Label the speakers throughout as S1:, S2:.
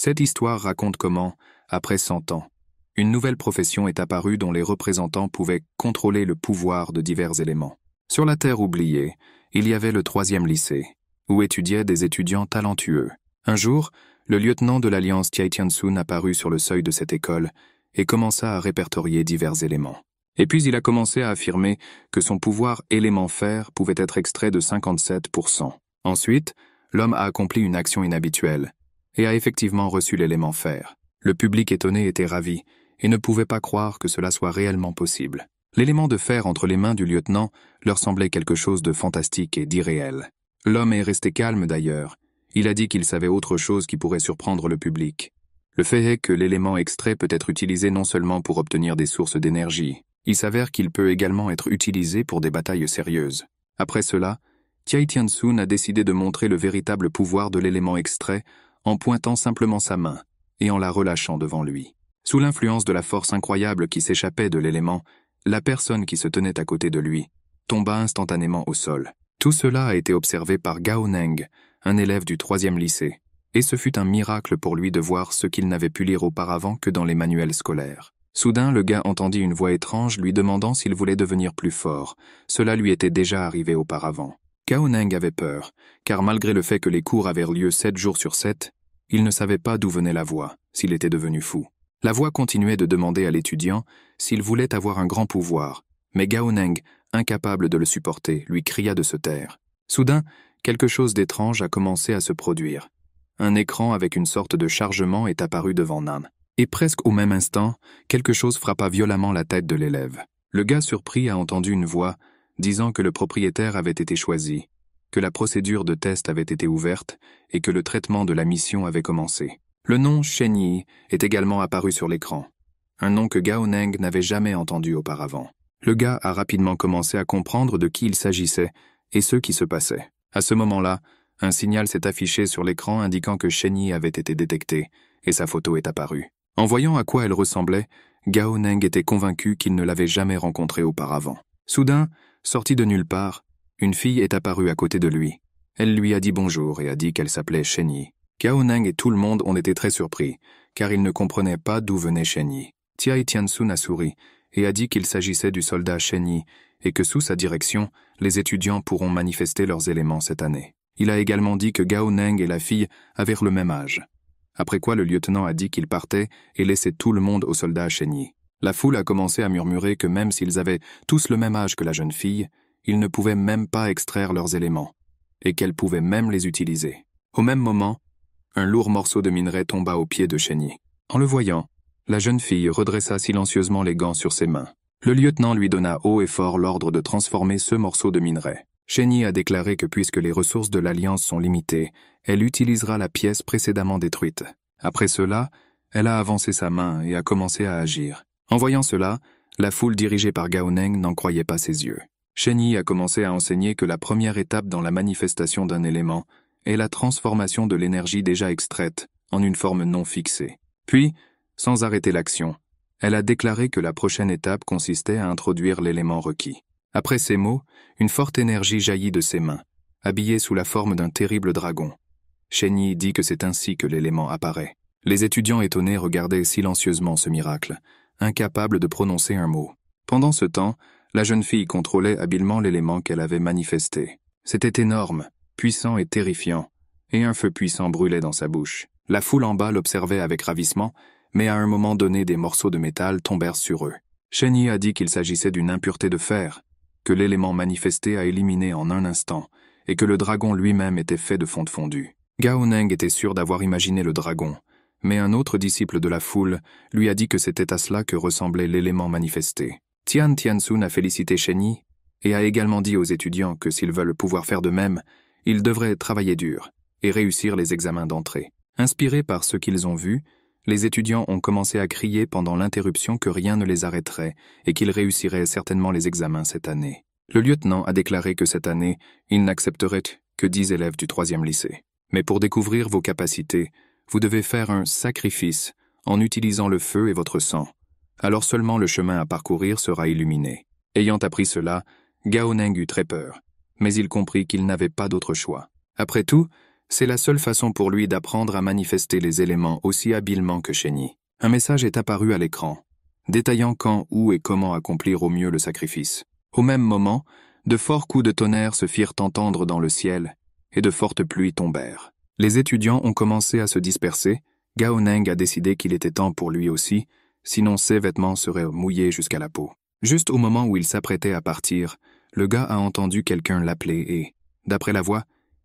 S1: Cette histoire raconte comment, après 100 ans, une nouvelle profession est apparue dont les représentants pouvaient contrôler le pouvoir de divers éléments. Sur la Terre oubliée, il y avait le 3e lycée, où étudiaient des étudiants talentueux. Un jour, le lieutenant de l'Alliance Tiantiansun apparut sur le seuil de cette école et commença à répertorier divers éléments. Et puis il a commencé à affirmer que son pouvoir élément fer pouvait être extrait de 57%. Ensuite, l'homme a accompli une action inhabituelle et a effectivement reçu l'élément fer. Le public étonné était ravi et ne pouvait pas croire que cela soit réellement possible. L'élément de fer entre les mains du lieutenant leur semblait quelque chose de fantastique et d'irréel. L'homme est resté calme d'ailleurs. Il a dit qu'il savait autre chose qui pourrait surprendre le public. Le fait est que l'élément extrait peut être utilisé non seulement pour obtenir des sources d'énergie, il s'avère qu'il peut également être utilisé pour des batailles sérieuses. Après cela, Tiantiansun a décidé de montrer le véritable pouvoir de l'élément extrait en pointant simplement sa main et en la relâchant devant lui. Sous l'influence de la force incroyable qui s'échappait de l'élément, la personne qui se tenait à côté de lui tomba instantanément au sol. Tout cela a été observé par Gao Neng, un élève du 3e lycée, et ce fut un miracle pour lui de voir ce qu'il n'avait pu lire auparavant que dans les manuels scolaires. Soudain, le gars entendit une voix étrange lui demandant s'il voulait devenir plus fort. Cela lui était déjà arrivé auparavant. Gao Neng avait peur, car malgré le fait que les cours avaient lieu 7 jours sur 7, il ne savait pas d'où venait la voix, s'il était devenu fou. La voix continuait de demander à l'étudiant s'il voulait avoir un grand pouvoir, mais Gao Neng, incapable de le supporter, lui cria de se taire. Soudain, quelque chose d'étrange a commencé à se produire. Un écran avec une sorte de chargement est apparu devant Nam. Et presque au même instant, quelque chose frappa violemment la tête de l'élève. Le gars surpris a entendu une voix disant que le propriétaire avait été choisi, que la procédure de test avait été ouverte et que le traitement de la mission avait commencé. Le nom Shen Yi est également apparu sur l'écran, un nom que Gao Neng n'avait jamais entendu auparavant. Le gars a rapidement commencé à comprendre de qui il s'agissait et ce qui se passait. À ce moment-là, un signal s'est affiché sur l'écran indiquant que Shen Yi avait été détecté et sa photo est apparue. En voyant à quoi elle ressemblait, Gao Neng était convaincu qu'il ne l'avait jamais rencontrée auparavant. Soudain, sortie de nulle part, une fille est apparue à côté de lui. Elle lui a dit bonjour et a dit qu'elle s'appelait Shen Yi. Gao Neng et tout le monde ont été très surpris, car ils ne comprenaient pas d'où venait Shen Yi. Tiantiansun a souri et a dit qu'il s'agissait du soldat Shen Yi et que sous sa direction, les étudiants pourront manifester leurs éléments cette année. Il a également dit que Gao Neng et la fille avaient le même âge. Après quoi le lieutenant a dit qu'il partait et laissait tout le monde au soldat Shen Yi. La foule a commencé à murmurer que même s'ils avaient tous le même âge que la jeune fille, ils ne pouvaient même pas extraire leurs éléments, et qu'elle pouvait même les utiliser. Au même moment, un lourd morceau de minerai tomba aux pieds de Shen Yi. En le voyant, la jeune fille redressa silencieusement les gants sur ses mains. Le lieutenant lui donna haut et fort l'ordre de transformer ce morceau de minerai. Shen Yi a déclaré que puisque les ressources de l'Alliance sont limitées, elle utilisera la pièce précédemment détruite. Après cela, elle a avancé sa main et a commencé à agir. En voyant cela, la foule dirigée par Gao Neng n'en croyait pas ses yeux. Shen Yi a commencé à enseigner que la première étape dans la manifestation d'un élément est la transformation de l'énergie déjà extraite en une forme non fixée. Puis, sans arrêter l'action, elle a déclaré que la prochaine étape consistait à introduire l'élément requis. Après ces mots, une forte énergie jaillit de ses mains, habillée sous la forme d'un terrible dragon. Shen Yi dit que c'est ainsi que l'élément apparaît. Les étudiants étonnés regardaient silencieusement ce miracle, incapables de prononcer un mot. Pendant ce temps, la jeune fille contrôlait habilement l'élément qu'elle avait manifesté. C'était énorme, puissant et terrifiant, et un feu puissant brûlait dans sa bouche. La foule en bas l'observait avec ravissement, mais à un moment donné des morceaux de métal tombèrent sur eux. Shen Yi a dit qu'il s'agissait d'une impureté de fer, que l'élément manifesté a éliminé en un instant, et que le dragon lui-même était fait de fonte fondue. Gao Neng était sûr d'avoir imaginé le dragon, mais un autre disciple de la foule lui a dit que c'était à cela que ressemblait l'élément manifesté. Tiantiansun a félicité Shen Yi et a également dit aux étudiants que s'ils veulent pouvoir faire de même, ils devraient travailler dur et réussir les examens d'entrée. Inspirés par ce qu'ils ont vu, les étudiants ont commencé à crier pendant l'interruption que rien ne les arrêterait et qu'ils réussiraient certainement les examens cette année. Le lieutenant a déclaré que cette année, il n'accepterait que 10 élèves du 3e lycée. Mais pour découvrir vos capacités, vous devez faire un sacrifice en utilisant le feu et votre sang. Alors seulement le chemin à parcourir sera illuminé. Ayant appris cela, Gao Neng eut très peur, mais il comprit qu'il n'avait pas d'autre choix. Après tout, C'est la seule façon pour lui d'apprendre à manifester les éléments aussi habilement que Shenyi. Un message est apparu à l'écran, détaillant quand, où et comment accomplir au mieux le sacrifice. Au même moment, de forts coups de tonnerre se firent entendre dans le ciel, et de fortes pluies tombèrent. Les étudiants ont commencé à se disperser. Gao Neng a décidé qu'il était temps pour lui aussi, sinon ses vêtements seraient mouillés jusqu'à la peau. Juste au moment où il s'apprêtait à partir, le gars a entendu quelqu'un l'appeler et, d'après la voix,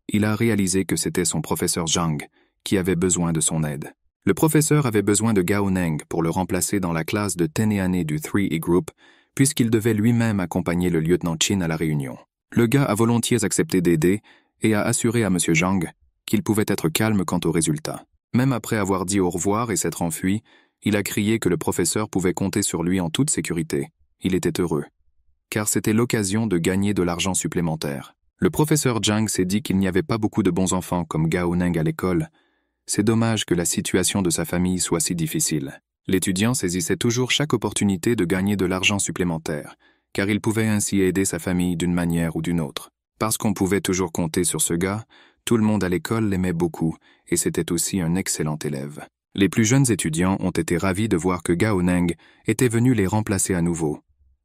S1: il a réalisé que c'était son professeur Zhang, qui avait besoin de son aide. Le professeur avait besoin de Gao Neng pour le remplacer dans la classe de Teneane du 3E Group, puisqu'il devait lui-même accompagner le lieutenant Chin à la réunion. Le gars a volontiers accepté d'aider et a assuré à M. Zhang qu'il pouvait être calme quant au résultat. Même après avoir dit au revoir et s'être enfui, il a crié que le professeur pouvait compter sur lui en toute sécurité. Il était heureux, car c'était l'occasion de gagner de l'argent supplémentaire. Le professeur Zhang s'est dit qu'il n'y avait pas beaucoup de bons enfants comme Gao Neng à l'école. C'est dommage que la situation de sa famille soit si difficile. L'étudiant saisissait toujours chaque opportunité de gagner de l'argent supplémentaire, car il pouvait ainsi aider sa famille d'une manière ou d'une autre. Parce qu'on pouvait toujours compter sur ce gars, tout le monde à l'école l'aimait beaucoup, et c'était aussi un excellent élève. Les plus jeunes étudiants ont été ravis de voir que Gao Neng était venu les remplacer à nouveau,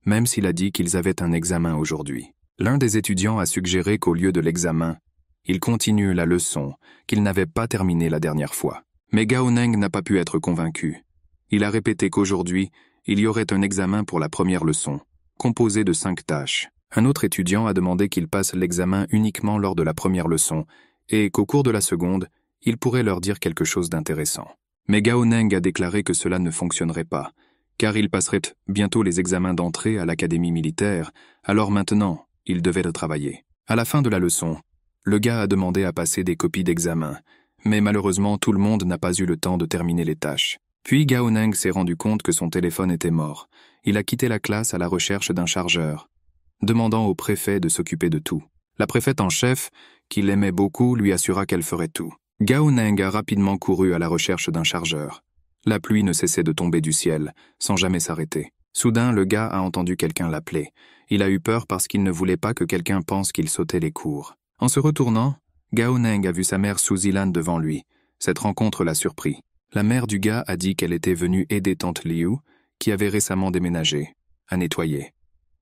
S1: même s'il a dit qu'ils avaient un examen aujourd'hui. L'un des étudiants a suggéré qu'au lieu de l'examen, il continue la leçon qu'il n'avait pas terminée la dernière fois. Mais Gao Neng n'a pas pu être convaincu. Il a répété qu'aujourd'hui, il y aurait un examen pour la première leçon, composé de 5 tâches. Un autre étudiant a demandé qu'il passe l'examen uniquement lors de la première leçon et qu'au cours de la seconde, il pourrait leur dire quelque chose d'intéressant. Mais Gao Neng a déclaré que cela ne fonctionnerait pas, car il passerait bientôt les examens d'entrée à l'académie militaire, alors maintenant, il devait le travailler. À la fin de la leçon, le gars a demandé à passer des copies d'examen, mais malheureusement tout le monde n'a pas eu le temps de terminer les tâches. Puis Gao Neng s'est rendu compte que son téléphone était mort. Il a quitté la classe à la recherche d'un chargeur, demandant au préfet de s'occuper de tout. La préfète en chef, qui l'aimait beaucoup, lui assura qu'elle ferait tout. Gao Neng a rapidement couru à la recherche d'un chargeur. La pluie ne cessait de tomber du ciel, sans jamais s'arrêter. Soudain, le gars a entendu quelqu'un l'appeler. Il a eu peur parce qu'il ne voulait pas que quelqu'un pense qu'il sautait les cours. En se retournant, Gao Neng a vu sa mère sous Zilan devant lui. Cette rencontre l'a surpris. La mère du gars a dit qu'elle était venue aider tante Liu, qui avait récemment déménagé, à nettoyer.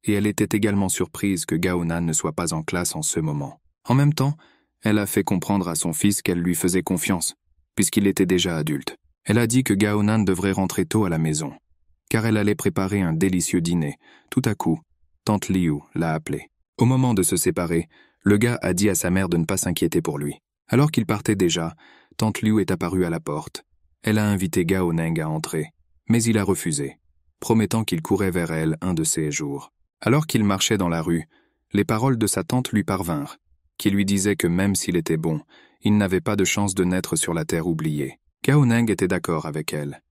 S1: Et elle était également surprise que Gao Nan ne soit pas en classe en ce moment. En même temps, elle a fait comprendre à son fils qu'elle lui faisait confiance, puisqu'il était déjà adulte. Elle a dit que Gao Nan devrait rentrer tôt à la maison, car elle allait préparer un délicieux dîner. Tout à coup, tante Liu l'a appelé. Au moment de se séparer, le gars a dit à sa mère de ne pas s'inquiéter pour lui. Alors qu'il partait déjà, tante Liu est apparue à la porte. Elle a invité Gao Neng à entrer, mais il a refusé, promettant qu'il courait vers elle un de ces jours. Alors qu'il marchait dans la rue, les paroles de sa tante lui parvinrent, qui lui disait que même s'il était bon, il n'avait pas de chance de naître sur la terre oubliée. Gao Neng était d'accord avec elle.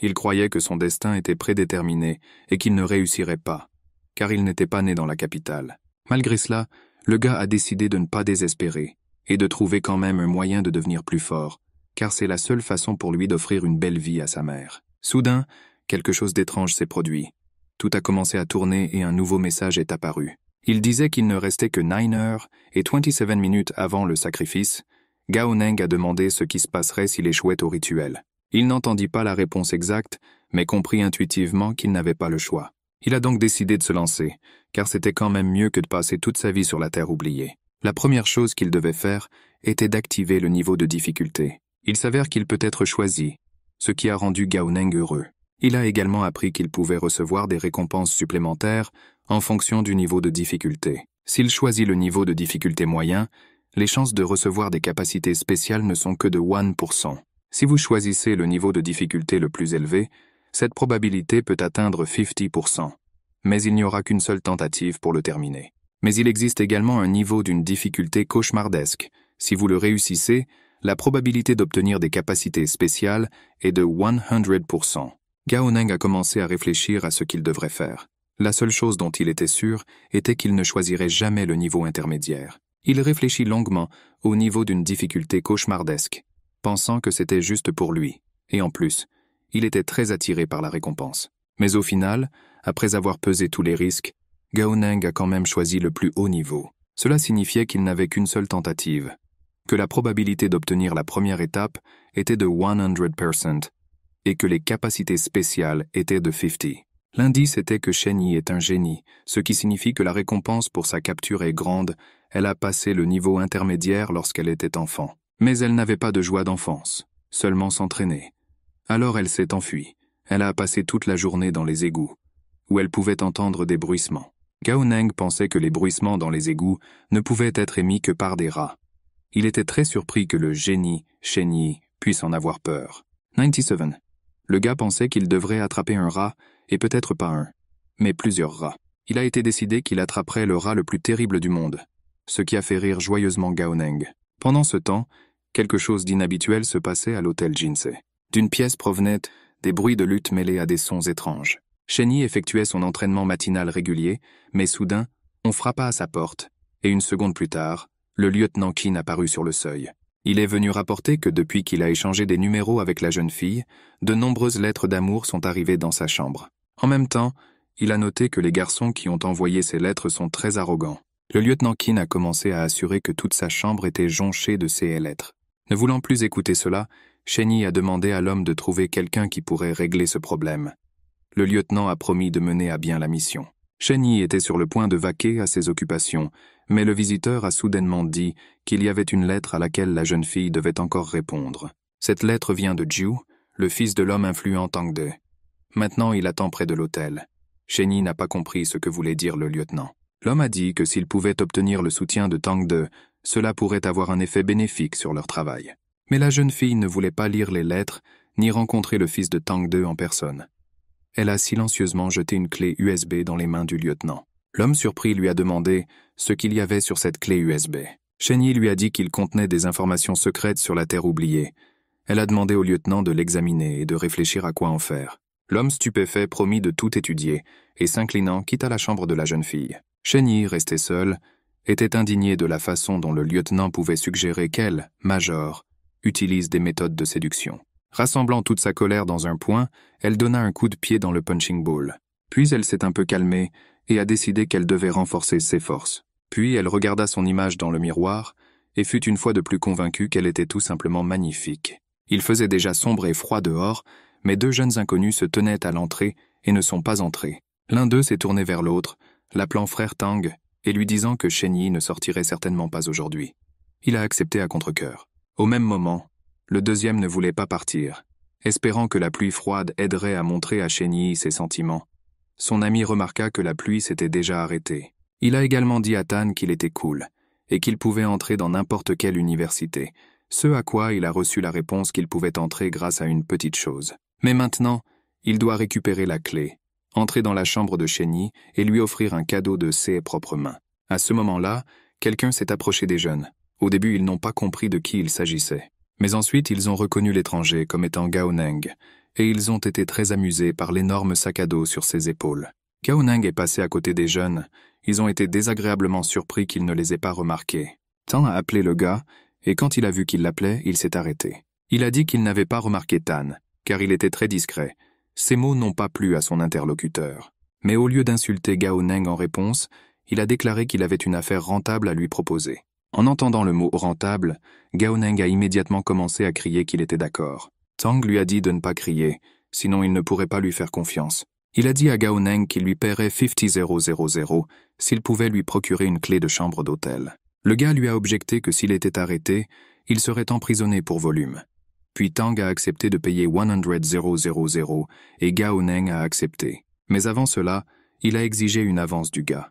S1: Il croyait que son destin était prédéterminé et qu'il ne réussirait pas, car il n'était pas né dans la capitale. Malgré cela, le gars a décidé de ne pas désespérer et de trouver quand même un moyen de devenir plus fort, car c'est la seule façon pour lui d'offrir une belle vie à sa mère. Soudain, quelque chose d'étrange s'est produit. Tout a commencé à tourner et un nouveau message est apparu. Il disait qu'il ne restait que 9 heures et 27 minutes avant le sacrifice. Gao Neng a demandé ce qui se passerait s'il échouait au rituel. Il n'entendit pas la réponse exacte, mais comprit intuitivement qu'il n'avait pas le choix. Il a donc décidé de se lancer, car c'était quand même mieux que de passer toute sa vie sur la terre oubliée. La première chose qu'il devait faire était d'activer le niveau de difficulté. Il s'avère qu'il peut être choisi, ce qui a rendu Gao Neng heureux. Il a également appris qu'il pouvait recevoir des récompenses supplémentaires en fonction du niveau de difficulté. S'il choisit le niveau de difficulté moyen, les chances de recevoir des capacités spéciales ne sont que de 1%. Si vous choisissez le niveau de difficulté le plus élevé, cette probabilité peut atteindre 50%, mais il n'y aura qu'une seule tentative pour le terminer. Mais il existe également un niveau d'une difficulté cauchemardesque. Si vous le réussissez, la probabilité d'obtenir des capacités spéciales est de 100%. Gao Neng a commencé à réfléchir à ce qu'il devrait faire. La seule chose dont il était sûr était qu'il ne choisirait jamais le niveau intermédiaire. Il réfléchit longuement au niveau d'une difficulté cauchemardesque, pensant que c'était juste pour lui. Et en plus, il était très attiré par la récompense. Mais au final, après avoir pesé tous les risques, Gao Neng a quand même choisi le plus haut niveau. Cela signifiait qu'il n'avait qu'une seule tentative, que la probabilité d'obtenir la première étape était de 100% et que les capacités spéciales étaient de 50. L'indice était que Shen Yi est un génie, ce qui signifie que la récompense pour sa capture est grande. Elle a passé le niveau intermédiaire lorsqu'elle était enfant. Mais elle n'avait pas de joie d'enfance, seulement s'entraîner. Alors elle s'est enfuie. Elle a passé toute la journée dans les égouts, où elle pouvait entendre des bruissements. Gao Neng pensait que les bruissements dans les égouts ne pouvaient être émis que par des rats. Il était très surpris que le génie, Shen Yi, puisse en avoir peur. 97. Le gars pensait qu'il devrait attraper un rat, et peut-être pas un, mais plusieurs rats. Il a été décidé qu'il attraperait le rat le plus terrible du monde, ce qui a fait rire joyeusement Gao Neng. Pendant ce temps, quelque chose d'inhabituel se passait à l'hôtel Jinsei. D'une pièce provenaient des bruits de lutte mêlés à des sons étranges. Shen Yi effectuait son entraînement matinal régulier, mais soudain, on frappa à sa porte, et une seconde plus tard, le lieutenant Qin apparut sur le seuil. Il est venu rapporter que depuis qu'il a échangé des numéros avec la jeune fille, de nombreuses lettres d'amour sont arrivées dans sa chambre. En même temps, il a noté que les garçons qui ont envoyé ces lettres sont très arrogants. Le lieutenant Qin a commencé à assurer que toute sa chambre était jonchée de ces lettres. Ne voulant plus écouter cela, Shen Yi a demandé à l'homme de trouver quelqu'un qui pourrait régler ce problème. Le lieutenant a promis de mener à bien la mission. Shen Yi était sur le point de vaquer à ses occupations, mais le visiteur a soudainement dit qu'il y avait une lettre à laquelle la jeune fille devait encore répondre. Cette lettre vient de Jiu, le fils de l'homme influent Tang De. Maintenant, il attend près de l'hôtel. Shen Yi n'a pas compris ce que voulait dire le lieutenant. L'homme a dit que s'il pouvait obtenir le soutien de Tang De, cela pourrait avoir un effet bénéfique sur leur travail. Mais la jeune fille ne voulait pas lire les lettres, ni rencontrer le fils de Tang De en personne. Elle a silencieusement jeté une clé USB dans les mains du lieutenant. L'homme surpris lui a demandé ce qu'il y avait sur cette clé USB. Shen Yi lui a dit qu'il contenait des informations secrètes sur la Terre oubliée. Elle a demandé au lieutenant de l'examiner et de réfléchir à quoi en faire. L'homme stupéfait promit de tout étudier et s'inclinant quitta la chambre de la jeune fille. Shen Yi, resté seul, était indigné de la façon dont le lieutenant pouvait suggérer qu'elle, Major, utilise des méthodes de séduction. Rassemblant toute sa colère dans un point, elle donna un coup de pied dans le punching ball. Puis elle s'est un peu calmée et a décidé qu'elle devait renforcer ses forces. Puis elle regarda son image dans le miroir et fut une fois de plus convaincue qu'elle était tout simplement magnifique. Il faisait déjà sombre et froid dehors, mais deux jeunes inconnus se tenaient à l'entrée et ne sont pas entrés. L'un d'eux s'est tourné vers l'autre, l'appelant frère Tang et lui disant que Shen Yi ne sortirait certainement pas aujourd'hui. Il a accepté à contre-cœur. Au même moment, le deuxième ne voulait pas partir, espérant que la pluie froide aiderait à montrer à Shen Yi ses sentiments. Son ami remarqua que la pluie s'était déjà arrêtée. Il a également dit à Tan qu'il était cool, et qu'il pouvait entrer dans n'importe quelle université, ce à quoi il a reçu la réponse qu'il pouvait entrer grâce à une petite chose. Mais maintenant, il doit récupérer la clé, entrer dans la chambre de Shen Yi et lui offrir un cadeau de ses propres mains. À ce moment-là, quelqu'un s'est approché des jeunes. Au début, ils n'ont pas compris de qui il s'agissait. Mais ensuite, ils ont reconnu l'étranger comme étant Gao Neng, et ils ont été très amusés par l'énorme sac à dos sur ses épaules. Gao Neng est passé à côté des jeunes. Ils ont été désagréablement surpris qu'il ne les ait pas remarqués. Tan a appelé le gars, et quand il a vu qu'il l'appelait, il s'est arrêté. Il a dit qu'il n'avait pas remarqué Tan, car il était très discret. Ces mots n'ont pas plu à son interlocuteur. Mais au lieu d'insulter Gao Neng en réponse, il a déclaré qu'il avait une affaire rentable à lui proposer. En entendant le mot « rentable », Gao Neng a immédiatement commencé à crier qu'il était d'accord. Tang lui a dit de ne pas crier, sinon il ne pourrait pas lui faire confiance. Il a dit à Gao Neng qu'il lui paierait 50,000 s'il pouvait lui procurer une clé de chambre d'hôtel. Le gars lui a objecté que s'il était arrêté, il serait emprisonné pour volume. Puis Tang a accepté de payer 100,000 et Gao Neng a accepté. Mais avant cela, il a exigé une avance du gars.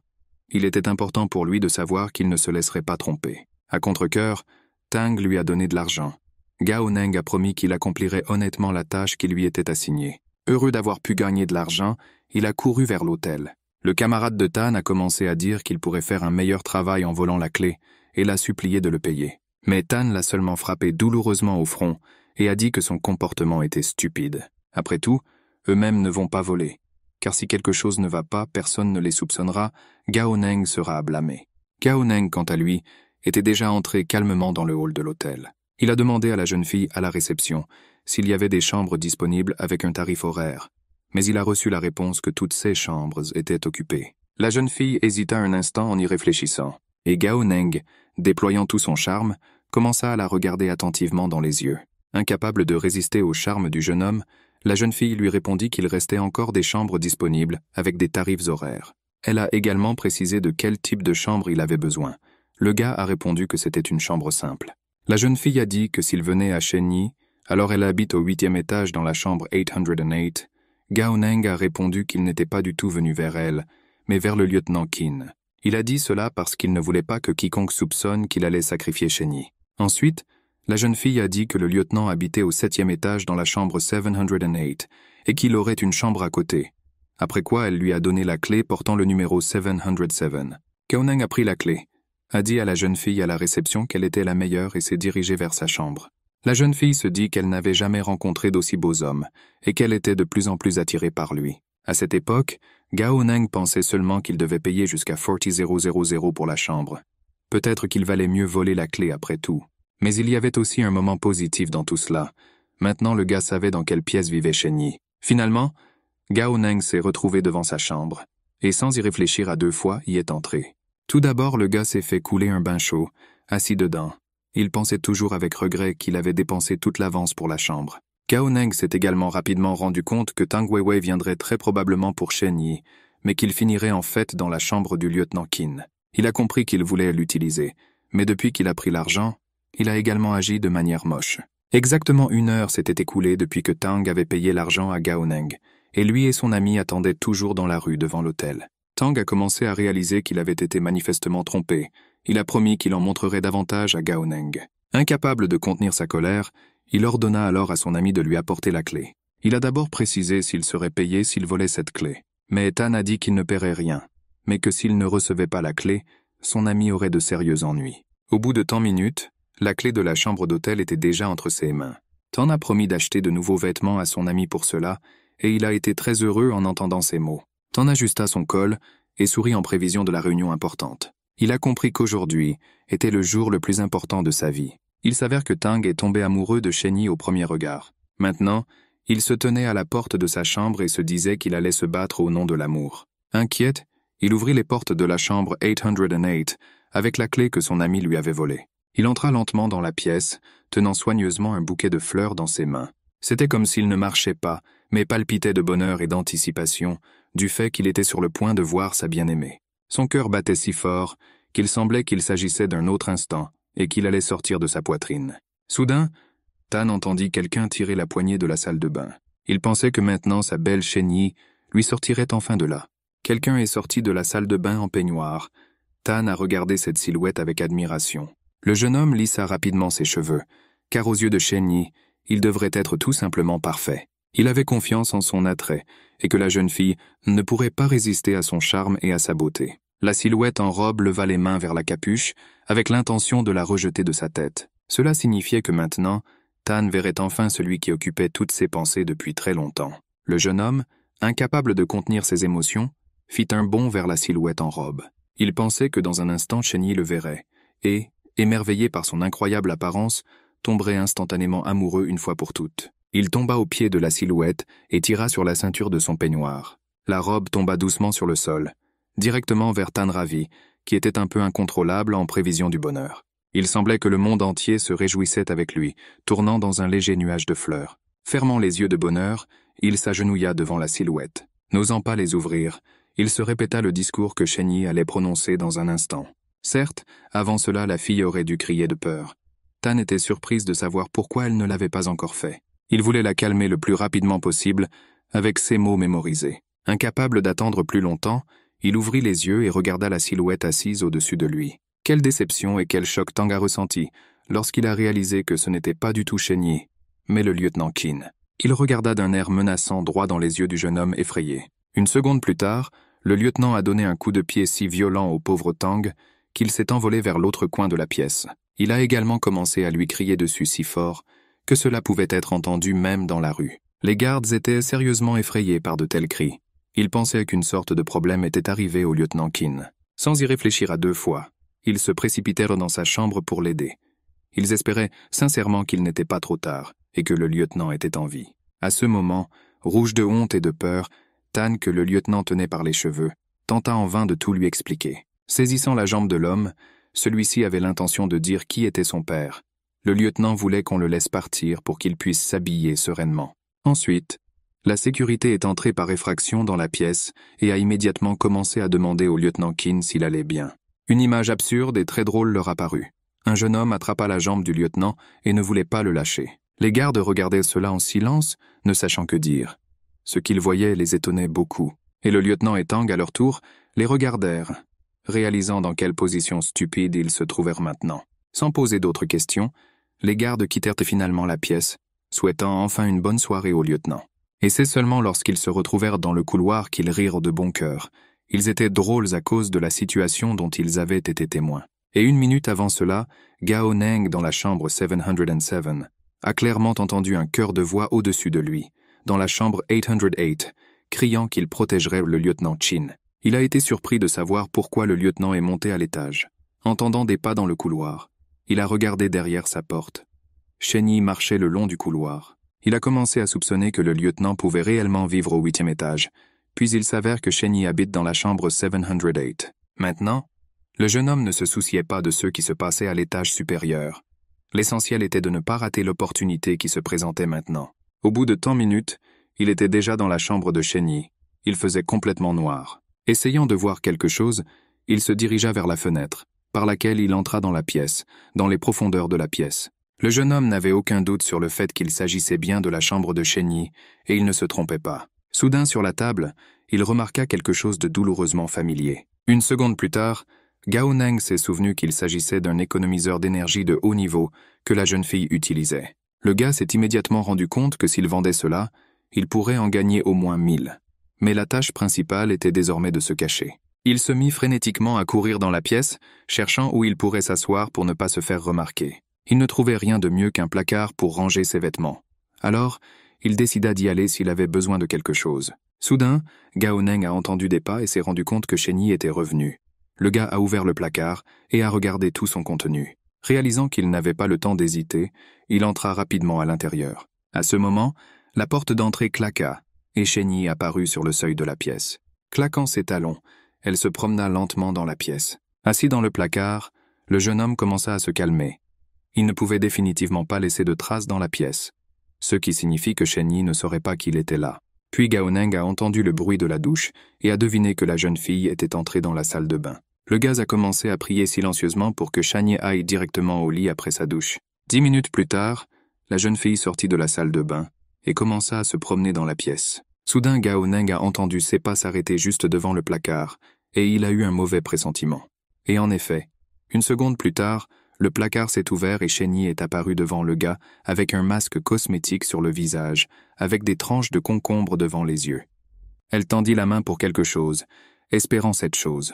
S1: Il était important pour lui de savoir qu'il ne se laisserait pas tromper. À contre-cœur, Tang lui a donné de l'argent. Gao Neng a promis qu'il accomplirait honnêtement la tâche qui lui était assignée. Heureux d'avoir pu gagner de l'argent, il a couru vers l'hôtel. Le camarade de Tan a commencé à dire qu'il pourrait faire un meilleur travail en volant la clé et l'a supplié de le payer. Mais Tan l'a seulement frappé douloureusement au front et a dit que son comportement était stupide. Après tout, eux-mêmes ne vont pas voler. Car si quelque chose ne va pas, personne ne les soupçonnera, Gao Neng sera à blâmer. Gao Neng, quant à lui, était déjà entré calmement dans le hall de l'hôtel. Il a demandé à la jeune fille à la réception s'il y avait des chambres disponibles avec un tarif horaire, mais il a reçu la réponse que toutes ces chambres étaient occupées. La jeune fille hésita un instant en y réfléchissant, et Gao Neng, déployant tout son charme, commença à la regarder attentivement dans les yeux. Incapable de résister au charme du jeune homme, la jeune fille lui répondit qu'il restait encore des chambres disponibles avec des tarifs horaires. Elle a également précisé de quel type de chambre il avait besoin. Le gars a répondu que c'était une chambre simple. La jeune fille a dit que s'il venait à Shenyi, alors elle habite au 8e étage dans la chambre 808. Gao Neng a répondu qu'il n'était pas du tout venu vers elle, mais vers le lieutenant Qin. Il a dit cela parce qu'il ne voulait pas que quiconque soupçonne qu'il allait sacrifier Shenyi. Ensuite, la jeune fille a dit que le lieutenant habitait au 7e étage dans la chambre 708 et qu'il aurait une chambre à côté. Après quoi, elle lui a donné la clé portant le numéro 707. Gao Neng a pris la clé, a dit à la jeune fille à la réception qu'elle était la meilleure et s'est dirigée vers sa chambre. La jeune fille se dit qu'elle n'avait jamais rencontré d'aussi beaux hommes et qu'elle était de plus en plus attirée par lui. À cette époque, Gao Neng pensait seulement qu'il devait payer jusqu'à 40,000 pour la chambre. Peut-être qu'il valait mieux voler la clé après tout. Mais il y avait aussi un moment positif dans tout cela. Maintenant, le gars savait dans quelle pièce vivait Shenyi. Finalement, Gao Neng s'est retrouvé devant sa chambre et sans y réfléchir à deux fois, y est entré. Tout d'abord, le gars s'est fait couler un bain chaud, assis dedans. Il pensait toujours avec regret qu'il avait dépensé toute l'avance pour la chambre. Gao Neng s'est également rapidement rendu compte que Tang Weiwei viendrait très probablement pour Shenyi, mais qu'il finirait en fait dans la chambre du lieutenant Qin. Il a compris qu'il voulait l'utiliser, mais depuis qu'il a pris l'argent, il a également agi de manière moche. Exactement 1 heure s'était écoulée depuis que Tang avait payé l'argent à Gao Neng, et lui et son ami attendaient toujours dans la rue devant l'hôtel. Tang a commencé à réaliser qu'il avait été manifestement trompé. Il a promis qu'il en montrerait davantage à Gao Neng. Incapable de contenir sa colère, il ordonna alors à son ami de lui apporter la clé. Il a d'abord précisé s'il serait payé s'il volait cette clé. Mais Tan a dit qu'il ne paierait rien, mais que s'il ne recevait pas la clé, son ami aurait de sérieux ennuis. Au bout de tant minutes, la clé de la chambre d'hôtel était déjà entre ses mains. Tan a promis d'acheter de nouveaux vêtements à son ami pour cela, et il a été très heureux en entendant ces mots. Tan ajusta son col et sourit en prévision de la réunion importante. Il a compris qu'aujourd'hui était le jour le plus important de sa vie. Il s'avère que Tang est tombé amoureux de Shenyi au premier regard. Maintenant, il se tenait à la porte de sa chambre et se disait qu'il allait se battre au nom de l'amour. Inquiète, il ouvrit les portes de la chambre 808 avec la clé que son ami lui avait volée. Il entra lentement dans la pièce, tenant soigneusement un bouquet de fleurs dans ses mains. C'était comme s'il ne marchait pas, mais palpitait de bonheur et d'anticipation, du fait qu'il était sur le point de voir sa bien-aimée. Son cœur battait si fort qu'il semblait qu'il s'agissait d'un autre instant et qu'il allait sortir de sa poitrine. Soudain, Tan entendit quelqu'un tirer la poignée de la salle de bain. Il pensait que maintenant sa belle Shenyi lui sortirait enfin de là. Quelqu'un est sorti de la salle de bain en peignoir. Tan a regardé cette silhouette avec admiration. Le jeune homme lissa rapidement ses cheveux, car aux yeux de Shenyi, il devrait être tout simplement parfait. Il avait confiance en son attrait, et que la jeune fille ne pourrait pas résister à son charme et à sa beauté. La silhouette en robe leva les mains vers la capuche, avec l'intention de la rejeter de sa tête. Cela signifiait que maintenant, Tan verrait enfin celui qui occupait toutes ses pensées depuis très longtemps. Le jeune homme, incapable de contenir ses émotions, fit un bond vers la silhouette en robe. Il pensait que dans un instant Shenyi le verrait, et, émerveillé par son incroyable apparence, tomberait instantanément amoureux une fois pour toutes. Il tomba au pied de la silhouette et tira sur la ceinture de son peignoir. La robe tomba doucement sur le sol, directement vers Tan ravi, qui était un peu incontrôlable en prévision du bonheur. Il semblait que le monde entier se réjouissait avec lui, tournant dans un léger nuage de fleurs. Fermant les yeux de bonheur, il s'agenouilla devant la silhouette. N'osant pas les ouvrir, il se répéta le discours que Shenyi allait prononcer dans un instant. Certes, avant cela, la fille aurait dû crier de peur. Tan était surprise de savoir pourquoi elle ne l'avait pas encore fait. Il voulait la calmer le plus rapidement possible, avec ces mots mémorisés. Incapable d'attendre plus longtemps, il ouvrit les yeux et regarda la silhouette assise au-dessus de lui. Quelle déception et quel choc Tang a ressenti lorsqu'il a réalisé que ce n'était pas du tout Shenyi, mais le lieutenant Qin. Il regarda d'un air menaçant droit dans les yeux du jeune homme effrayé. Une seconde plus tard, le lieutenant a donné un coup de pied si violent au pauvre Tang qu'il s'est envolé vers l'autre coin de la pièce. Il a également commencé à lui crier dessus si fort que cela pouvait être entendu même dans la rue. Les gardes étaient sérieusement effrayés par de tels cris. Ils pensaient qu'une sorte de problème était arrivé au lieutenant Qin. Sans y réfléchir à deux fois, ils se précipitèrent dans sa chambre pour l'aider. Ils espéraient sincèrement qu'il n'était pas trop tard et que le lieutenant était en vie. À ce moment, rouge de honte et de peur, Tan, que le lieutenant tenait par les cheveux, tenta en vain de tout lui expliquer. Saisissant la jambe de l'homme, celui-ci avait l'intention de dire qui était son père, Le lieutenant voulait qu'on le laisse partir pour qu'il puisse s'habiller sereinement. Ensuite, la sécurité est entrée par effraction dans la pièce et a immédiatement commencé à demander au lieutenant Keane s'il allait bien. Une image absurde et très drôle leur apparut. Un jeune homme attrapa la jambe du lieutenant et ne voulait pas le lâcher. Les gardes regardaient cela en silence, ne sachant que dire. Ce qu'ils voyaient les étonnait beaucoup, et le lieutenant et Tang, à leur tour, les regardèrent, réalisant dans quelle position stupide ils se trouvèrent maintenant. Sans poser d'autres questions, les gardes quittèrent finalement la pièce, souhaitant enfin une bonne soirée au lieutenant. Et c'est seulement lorsqu'ils se retrouvèrent dans le couloir qu'ils rirent de bon cœur. Ils étaient drôles à cause de la situation dont ils avaient été témoins. Et 1 minute avant cela, Gao Neng, dans la chambre 707, a clairement entendu un chœur de voix au-dessus de lui, dans la chambre 808, criant qu'il protégerait le lieutenant Chin. Il a été surpris de savoir pourquoi le lieutenant est monté à l'étage. Entendant des pas dans le couloir, il a regardé derrière sa porte. Shen Yi marchait le long du couloir. Il a commencé à soupçonner que le lieutenant pouvait réellement vivre au 8e étage, puis il s'avère que Shen Yi habite dans la chambre 708. Maintenant, le jeune homme ne se souciait pas de ce qui se passait à l'étage supérieur. L'essentiel était de ne pas rater l'opportunité qui se présentait maintenant. Au bout de tant minutes, il était déjà dans la chambre de Shen Yi. Il faisait complètement noir. Essayant de voir quelque chose, il se dirigea vers la fenêtre, par laquelle il entra dans la pièce, dans les profondeurs de la pièce. Le jeune homme n'avait aucun doute sur le fait qu'il s'agissait bien de la chambre de Shen Yi, et il ne se trompait pas. Soudain, sur la table, il remarqua quelque chose de douloureusement familier. 1 seconde plus tard, Gao Neng s'est souvenu qu'il s'agissait d'un économiseur d'énergie de haut niveau que la jeune fille utilisait. Le gars s'est immédiatement rendu compte que s'il vendait cela, il pourrait en gagner au moins 1000. Mais la tâche principale était désormais de se cacher. Il se mit frénétiquement à courir dans la pièce, cherchant où il pourrait s'asseoir pour ne pas se faire remarquer. Il ne trouvait rien de mieux qu'un placard pour ranger ses vêtements. Alors, il décida d'y aller s'il avait besoin de quelque chose. Soudain, Gao Neng a entendu des pas et s'est rendu compte que Shen Yi était revenu. Le gars a ouvert le placard et a regardé tout son contenu. Réalisant qu'il n'avait pas le temps d'hésiter, il entra rapidement à l'intérieur. À ce moment, la porte d'entrée claqua et Shen Yi apparut sur le seuil de la pièce. Claquant ses talons, elle se promena lentement dans la pièce. Assis dans le placard, le jeune homme commença à se calmer. Il ne pouvait définitivement pas laisser de traces dans la pièce, ce qui signifie que Shen Yi ne saurait pas qu'il était là. Puis Gao Neng a entendu le bruit de la douche et a deviné que la jeune fille était entrée dans la salle de bain. Le gars a commencé à prier silencieusement pour que Shen Yi aille directement au lit après sa douche. 10 minutes plus tard, la jeune fille sortit de la salle de bain et commença à se promener dans la pièce. Soudain, Gao Neng a entendu ses pas s'arrêter juste devant le placard et il a eu un mauvais pressentiment. Et en effet, 1 seconde plus tard, le placard s'est ouvert et Shen Yi est apparu devant le gars avec un masque cosmétique sur le visage, avec des tranches de concombre devant les yeux. Elle tendit la main pour quelque chose, espérant cette chose.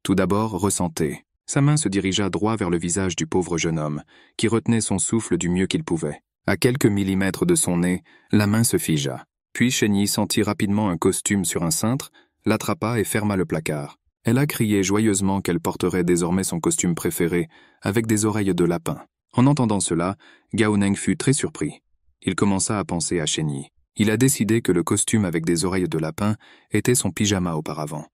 S1: Tout d'abord, ressentez. Sa main se dirigea droit vers le visage du pauvre jeune homme, qui retenait son souffle du mieux qu'il pouvait. À quelques millimètres de son nez, la main se figea. Puis Shen Yi sentit rapidement un costume sur un cintre, l'attrapa et ferma le placard. Elle a crié joyeusement qu'elle porterait désormais son costume préféré, avec des oreilles de lapin. En entendant cela, Gao Neng fut très surpris. Il commença à penser à Shen Yi. Il a décidé que le costume avec des oreilles de lapin était son pyjama auparavant.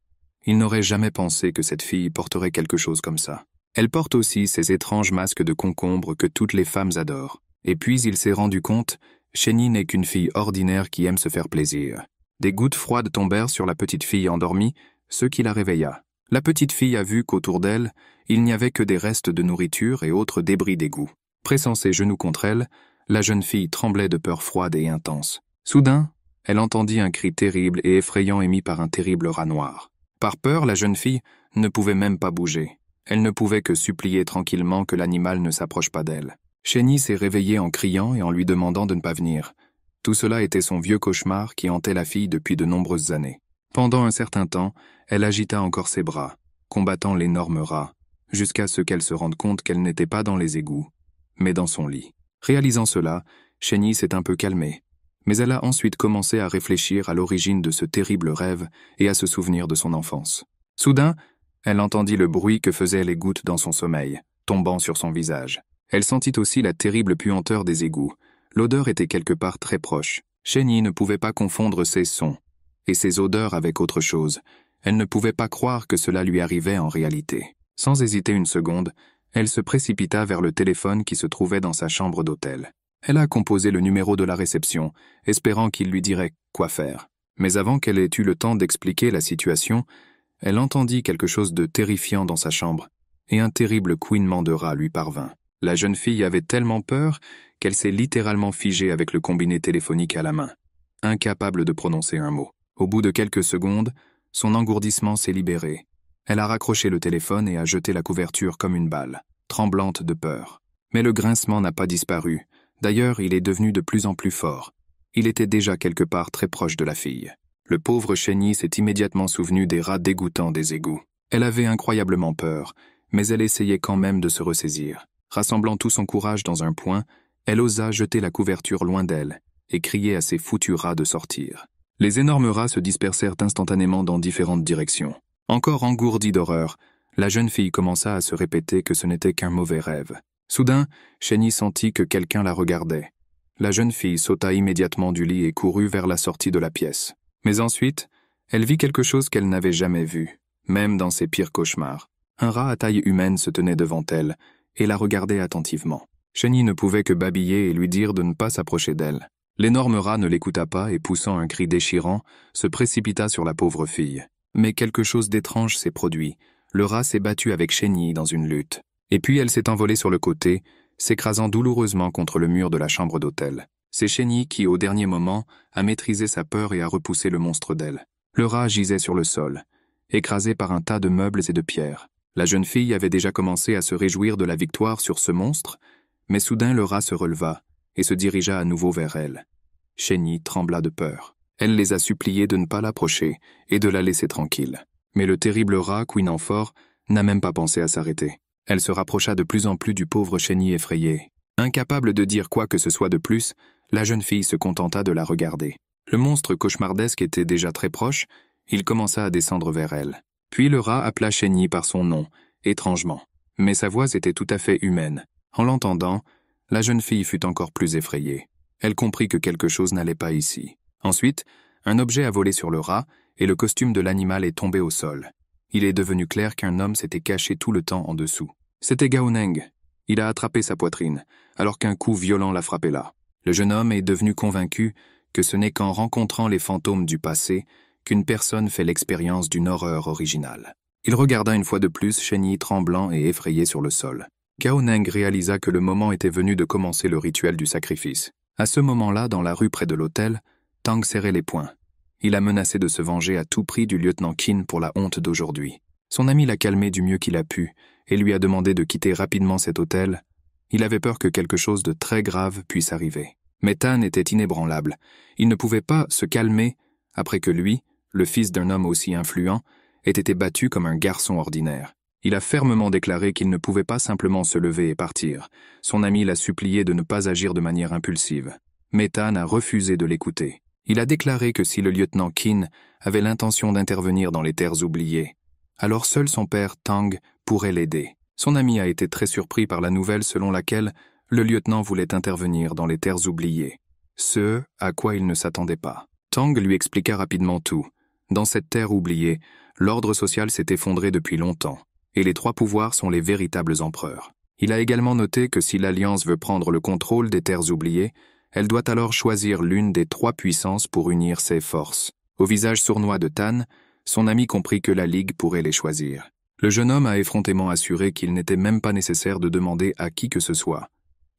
S1: Il n'aurait jamais pensé que cette fille porterait quelque chose comme ça. Elle porte aussi ces étranges masques de concombre que toutes les femmes adorent. Et puis il s'est rendu compte, Shen Yi n'est qu'une fille ordinaire qui aime se faire plaisir. Des gouttes froides tombèrent sur la petite fille endormie, ce qui la réveilla. La petite fille a vu qu'autour d'elle, il n'y avait que des restes de nourriture et autres débris d'égout. Pressant ses genoux contre elle, la jeune fille tremblait de peur froide et intense. Soudain, elle entendit un cri terrible et effrayant émis par un terrible rat noir. Par peur, la jeune fille ne pouvait même pas bouger. Elle ne pouvait que supplier tranquillement que l'animal ne s'approche pas d'elle. Shen Yi s'est réveillée en criant et en lui demandant de ne pas venir. Tout cela était son vieux cauchemar qui hantait la fille depuis de nombreuses années. Pendant un certain temps, elle agita encore ses bras, combattant l'énorme rat, jusqu'à ce qu'elle se rende compte qu'elle n'était pas dans les égouts, mais dans son lit. Réalisant cela, Shen Yi s'est un peu calmée, mais elle a ensuite commencé à réfléchir à l'origine de ce terrible rêve et à se souvenir de son enfance. Soudain, elle entendit le bruit que faisaient les gouttes dans son sommeil, tombant sur son visage. Elle sentit aussi la terrible puanteur des égouts. L'odeur était quelque part très proche. Shen Yi ne pouvait pas confondre ces sons et ces odeurs avec autre chose. Elle ne pouvait pas croire que cela lui arrivait en réalité. Sans hésiter 1 seconde, Elle se précipita vers le téléphone qui se trouvait dans sa chambre d'hôtel. Elle a composé le numéro de la réception, espérant qu'il lui dirait quoi faire. Mais avant qu'elle ait eu le temps d'expliquer la situation, elle entendit quelque chose de terrifiant dans sa chambre, et un terrible couinement de rats lui parvint. La jeune fille avait tellement peur qu'elle s'est littéralement figée avec le combiné téléphonique à la main, incapable de prononcer un mot. Au bout de quelques secondes, son engourdissement s'est libéré. Elle a raccroché le téléphone et a jeté la couverture comme une balle, tremblante de peur. Mais le grincement n'a pas disparu. D'ailleurs, il est devenu de plus en plus fort. Il était déjà quelque part très proche de la fille. Le pauvre Chenny s'est immédiatement souvenu des rats dégoûtants des égouts. Elle avait incroyablement peur, mais elle essayait quand même de se ressaisir. Rassemblant tout son courage dans un point, elle osa jeter la couverture loin d'elle et crier à ces foutus rats de sortir. Les énormes rats se dispersèrent instantanément dans différentes directions. Encore engourdie d'horreur, la jeune fille commença à se répéter que ce n'était qu'un mauvais rêve. Soudain, Chenny sentit que quelqu'un la regardait. La jeune fille sauta immédiatement du lit et courut vers la sortie de la pièce. Mais ensuite, elle vit quelque chose qu'elle n'avait jamais vu, même dans ses pires cauchemars. Un rat à taille humaine se tenait devant elle et la regardait attentivement. Chenny ne pouvait que babiller et lui dire de ne pas s'approcher d'elle. L'énorme rat ne l'écouta pas et, poussant un cri déchirant, se précipita sur la pauvre fille. Mais quelque chose d'étrange s'est produit. Le rat s'est battu avec Chenny dans une lutte. Et puis elle s'est envolée sur le côté, s'écrasant douloureusement contre le mur de la chambre d'hôtel. C'est Chenny qui, au dernier moment, a maîtrisé sa peur et a repoussé le monstre d'elle. Le rat gisait sur le sol, écrasé par un tas de meubles et de pierres. La jeune fille avait déjà commencé à se réjouir de la victoire sur ce monstre, mais soudain le rat se releva et se dirigea à nouveau vers elle. Chenny trembla de peur. Elle les a suppliés de ne pas l'approcher et de la laisser tranquille. Mais le terrible rat, couinant fort, n'a même pas pensé à s'arrêter. Elle se rapprocha de plus en plus du pauvre Chenny effrayé. Incapable de dire quoi que ce soit de plus, la jeune fille se contenta de la regarder. Le monstre cauchemardesque était déjà très proche, il commença à descendre vers elle. Puis le rat appela Chenny par son nom, étrangement. Mais sa voix était tout à fait humaine. En l'entendant, la jeune fille fut encore plus effrayée. Elle comprit que quelque chose n'allait pas ici. Ensuite, un objet a volé sur le rat et le costume de l'animal est tombé au sol. Il est devenu clair qu'un homme s'était caché tout le temps en dessous. C'était Gao Neng. Il a attrapé sa poitrine, alors qu'un coup violent l'a frappé là. Le jeune homme est devenu convaincu que ce n'est qu'en rencontrant les fantômes du passé qu'une personne fait l'expérience d'une horreur originale. Il regarda une fois de plus Chenny tremblant et effrayé sur le sol. Gao Neng réalisa que le moment était venu de commencer le rituel du sacrifice. À ce moment-là, dans la rue près de l'hôtel, Tang serrait les poings. Il a menacé de se venger à tout prix du lieutenant Qin pour la honte d'aujourd'hui. Son ami l'a calmé du mieux qu'il a pu et lui a demandé de quitter rapidement cet hôtel. Il avait peur que quelque chose de très grave puisse arriver. Mais Tan était inébranlable. Il ne pouvait pas se calmer après que lui, le fils d'un homme aussi influent, ait été battu comme un garçon ordinaire. Il a fermement déclaré qu'il ne pouvait pas simplement se lever et partir. Son ami l'a supplié de ne pas agir de manière impulsive. Mais Tan a refusé de l'écouter. Il a déclaré que si le lieutenant Qin avait l'intention d'intervenir dans les terres oubliées, alors seul son père Tang pourrait l'aider. Son ami a été très surpris par la nouvelle selon laquelle le lieutenant voulait intervenir dans les terres oubliées, ce à quoi il ne s'attendait pas. Tang lui expliqua rapidement tout. Dans cette terre oubliée, l'ordre social s'est effondré depuis longtemps, et les trois pouvoirs sont les véritables empereurs. Il a également noté que si l'Alliance veut prendre le contrôle des terres oubliées, elle doit alors choisir l'une des trois puissances pour unir ses forces. Au visage sournois de Tan, son ami comprit que la Ligue pourrait les choisir. Le jeune homme a effrontément assuré qu'il n'était même pas nécessaire de demander à qui que ce soit,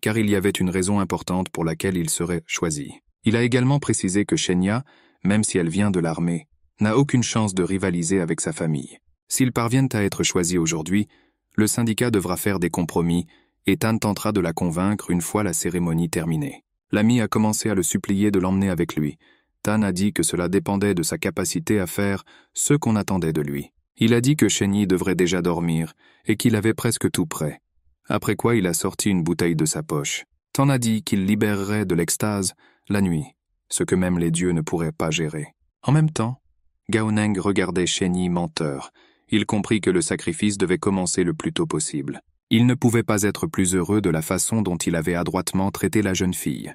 S1: car il y avait une raison importante pour laquelle il serait choisi. Il a également précisé que Shenya, même si elle vient de l'armée, n'a aucune chance de rivaliser avec sa famille. S'ils parviennent à être choisis aujourd'hui, le syndicat devra faire des compromis et Tan tentera de la convaincre une fois la cérémonie terminée. L'ami a commencé à le supplier de l'emmener avec lui. Tan a dit que cela dépendait de sa capacité à faire ce qu'on attendait de lui. Il a dit que Chenny devrait déjà dormir et qu'il avait presque tout prêt. Après quoi il a sorti une bouteille de sa poche. Tan a dit qu'il libérerait de l'extase la nuit, ce que même les dieux ne pourraient pas gérer. En même temps, Gao Neng regardait Chenny menteur. Il comprit que le sacrifice devait commencer le plus tôt possible. Il ne pouvait pas être plus heureux de la façon dont il avait adroitement traité la jeune fille.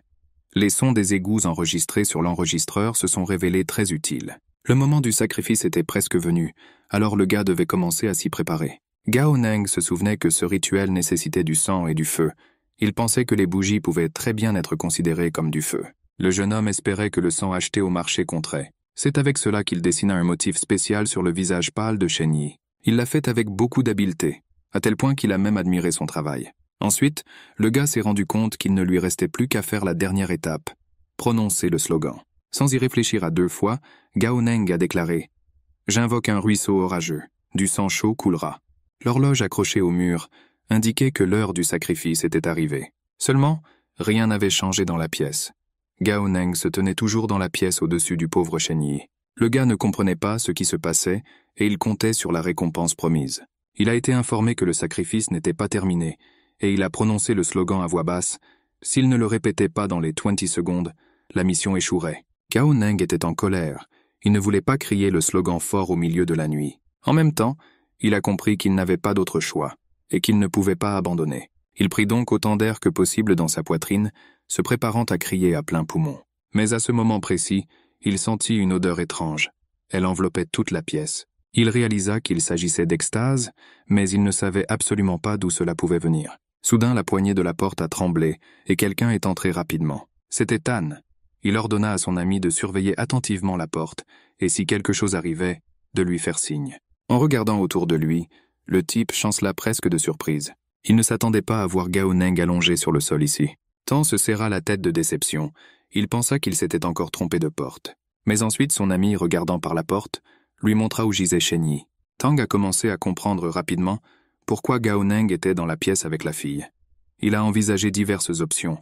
S1: Les sons des égouts enregistrés sur l'enregistreur se sont révélés très utiles. Le moment du sacrifice était presque venu, alors le gars devait commencer à s'y préparer. Gao Neng se souvenait que ce rituel nécessitait du sang et du feu. Il pensait que les bougies pouvaient très bien être considérées comme du feu. Le jeune homme espérait que le sang acheté au marché compterait. C'est avec cela qu'il dessina un motif spécial sur le visage pâle de Shen Yi. Il l'a fait avec beaucoup d'habileté, à tel point qu'il a même admiré son travail. Ensuite, le gars s'est rendu compte qu'il ne lui restait plus qu'à faire la dernière étape, prononcer le slogan. Sans y réfléchir à 2 fois, Gao Neng a déclaré « J'invoque un ruisseau orageux, du sang chaud coulera ». L'horloge accrochée au mur indiquait que l'heure du sacrifice était arrivée. Seulement, rien n'avait changé dans la pièce. Gao Neng se tenait toujours dans la pièce au-dessus du pauvre Shen Yi. Le gars ne comprenait pas ce qui se passait et il comptait sur la récompense promise. Il a été informé que le sacrifice n'était pas terminé et il a prononcé le slogan à voix basse. S'il ne le répétait pas dans les 20 secondes, la mission échouerait. Gao Neng était en colère. Il ne voulait pas crier le slogan fort au milieu de la nuit. En même temps, il a compris qu'il n'avait pas d'autre choix et qu'il ne pouvait pas abandonner. Il prit donc autant d'air que possible dans sa poitrine, se préparant à crier à plein poumon. Mais à ce moment précis, il sentit une odeur étrange. Elle enveloppait toute la pièce. Il réalisa qu'il s'agissait d'extase, mais il ne savait absolument pas d'où cela pouvait venir. Soudain, la poignée de la porte a tremblé et quelqu'un est entré rapidement. C'était Tan. Il ordonna à son ami de surveiller attentivement la porte et si quelque chose arrivait, de lui faire signe. En regardant autour de lui, le type chancela presque de surprise. Il ne s'attendait pas à voir Gao Neng allongé sur le sol ici. Tan se serra la tête de déception. Il pensa qu'il s'était encore trompé de porte. Mais ensuite, son ami, regardant par la porte, lui montra où gisait Shen Yi. Tang a commencé à comprendre rapidement pourquoi Gao Neng était dans la pièce avec la fille. Il a envisagé diverses options,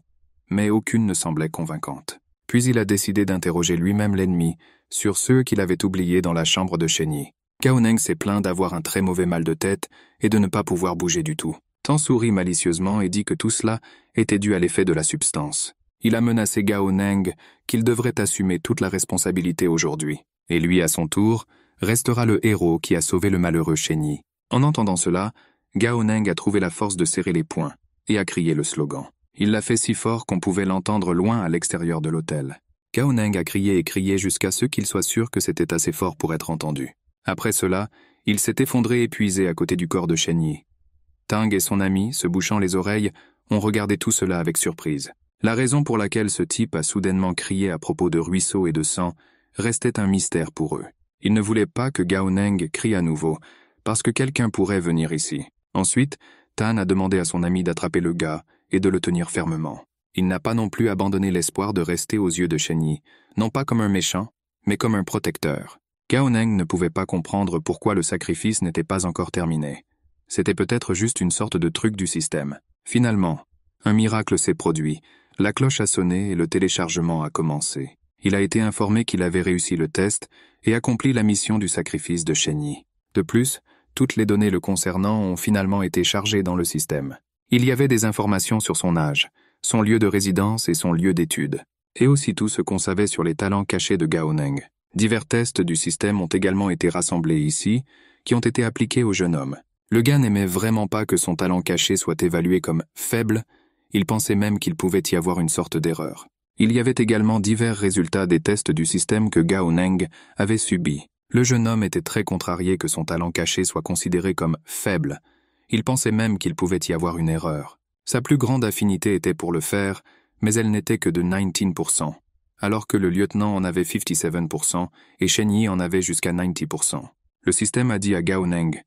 S1: mais aucune ne semblait convaincante. Puis il a décidé d'interroger lui-même l'ennemi sur ceux qu'il avait oubliés dans la chambre de Shen Yi. Gao Neng s'est plaint d'avoir un très mauvais mal de tête et de ne pas pouvoir bouger du tout. Tan sourit malicieusement et dit que tout cela était dû à l'effet de la substance. Il a menacé Gao Neng qu'il devrait assumer toute la responsabilité aujourd'hui. Et lui, à son tour, restera le héros qui a sauvé le malheureux Shen Yi. En entendant cela, Gao Neng a trouvé la force de serrer les poings et a crié le slogan. Il l'a fait si fort qu'on pouvait l'entendre loin à l'extérieur de l'hôtel. Gao Neng a crié et crié jusqu'à ce qu'il soit sûr que c'était assez fort pour être entendu. Après cela, il s'est effondré épuisé à côté du corps de Shen Yi. Tang et son ami, se bouchant les oreilles, ont regardé tout cela avec surprise. La raison pour laquelle ce type a soudainement crié à propos de ruisseaux et de sang restait un mystère pour eux. Ils ne voulaient pas que Gao Neng crie à nouveau, parce que quelqu'un pourrait venir ici. Ensuite, Tan a demandé à son ami d'attraper le gars et de le tenir fermement. Il n'a pas non plus abandonné l'espoir de rester aux yeux de Shen Yi, non pas comme un méchant, mais comme un protecteur. Gao Neng ne pouvait pas comprendre pourquoi le sacrifice n'était pas encore terminé. C'était peut-être juste une sorte de truc du système. Finalement, un miracle s'est produit. La cloche a sonné et le téléchargement a commencé. Il a été informé qu'il avait réussi le test et accompli la mission du sacrifice de Shen Yi. De plus, toutes les données le concernant ont finalement été chargées dans le système. Il y avait des informations sur son âge, son lieu de résidence et son lieu d'études, et aussi tout ce qu'on savait sur les talents cachés de Gao Neng. Divers tests du système ont également été rassemblés ici, qui ont été appliqués au jeune homme. Le gars n'aimait vraiment pas que son talent caché soit évalué comme faible, il pensait même qu'il pouvait y avoir une sorte d'erreur. Il y avait également divers résultats des tests du système que Gao Neng avait subis. Le jeune homme était très contrarié que son talent caché soit considéré comme faible. Il pensait même qu'il pouvait y avoir une erreur. Sa plus grande affinité était pour le faire, mais elle n'était que de 19%, alors que le lieutenant en avait 57% et Shen Yi en avait jusqu'à 90%. Le système a dit à Gao Neng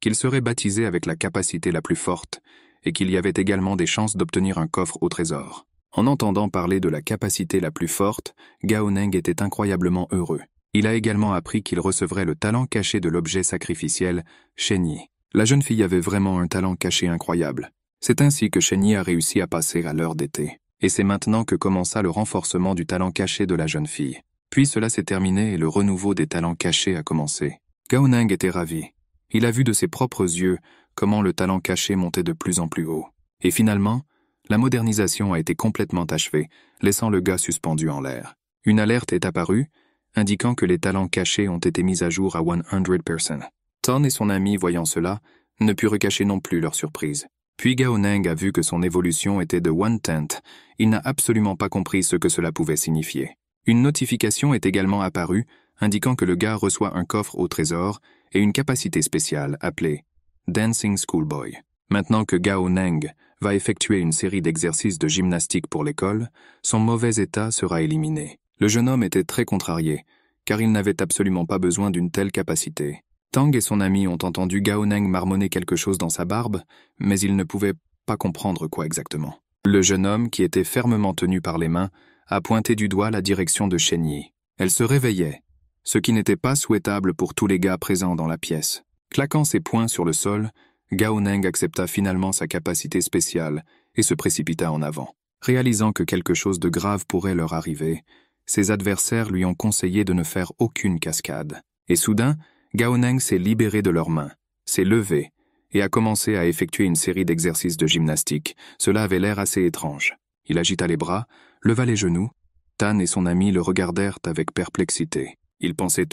S1: qu'il serait baptisé avec la capacité la plus forte et qu'il y avait également des chances d'obtenir un coffre au trésor. En entendant parler de la capacité la plus forte, Gao Neng était incroyablement heureux. Il a également appris qu'il recevrait le talent caché de l'objet sacrificiel, Shen Yi. La jeune fille avait vraiment un talent caché incroyable. C'est ainsi que Shen Yi a réussi à passer à l'heure d'été. Et c'est maintenant que commença le renforcement du talent caché de la jeune fille. Puis cela s'est terminé et le renouveau des talents cachés a commencé. Gao Neng était ravi. Il a vu de ses propres yeux comment le talent caché montait de plus en plus haut. Et finalement, la modernisation a été complètement achevée, laissant le gars suspendu en l'air. Une alerte est apparue, indiquant que les talents cachés ont été mis à jour à 100%. Tan et son ami, voyant cela, ne purent cacher non plus leur surprise. Puis Gao Neng a vu que son évolution était de 1/10. Il n'a absolument pas compris ce que cela pouvait signifier. Une notification est également apparue, indiquant que le gars reçoit un coffre au trésor et une capacité spéciale appelée Dancing Schoolboy. Maintenant que Gao Neng va effectuer une série d'exercices de gymnastique pour l'école, son mauvais état sera éliminé. Le jeune homme était très contrarié, car il n'avait absolument pas besoin d'une telle capacité. Tang et son ami ont entendu Gao Neng marmonner quelque chose dans sa barbe, mais ils ne pouvaient pas comprendre quoi exactement. Le jeune homme, qui était fermement tenu par les mains, a pointé du doigt la direction de Shen Yi. Elle se réveillait, ce qui n'était pas souhaitable pour tous les gars présents dans la pièce. Claquant ses poings sur le sol, Gao Neng accepta finalement sa capacité spéciale et se précipita en avant. Réalisant que quelque chose de grave pourrait leur arriver, ses adversaires lui ont conseillé de ne faire aucune cascade. Et soudain, Gao Neng s'est libéré de leurs mains, s'est levé et a commencé à effectuer une série d'exercices de gymnastique. Cela avait l'air assez étrange. Il agita les bras, leva les genoux. Tan et son ami le regardèrent avec perplexité. Ils pensaient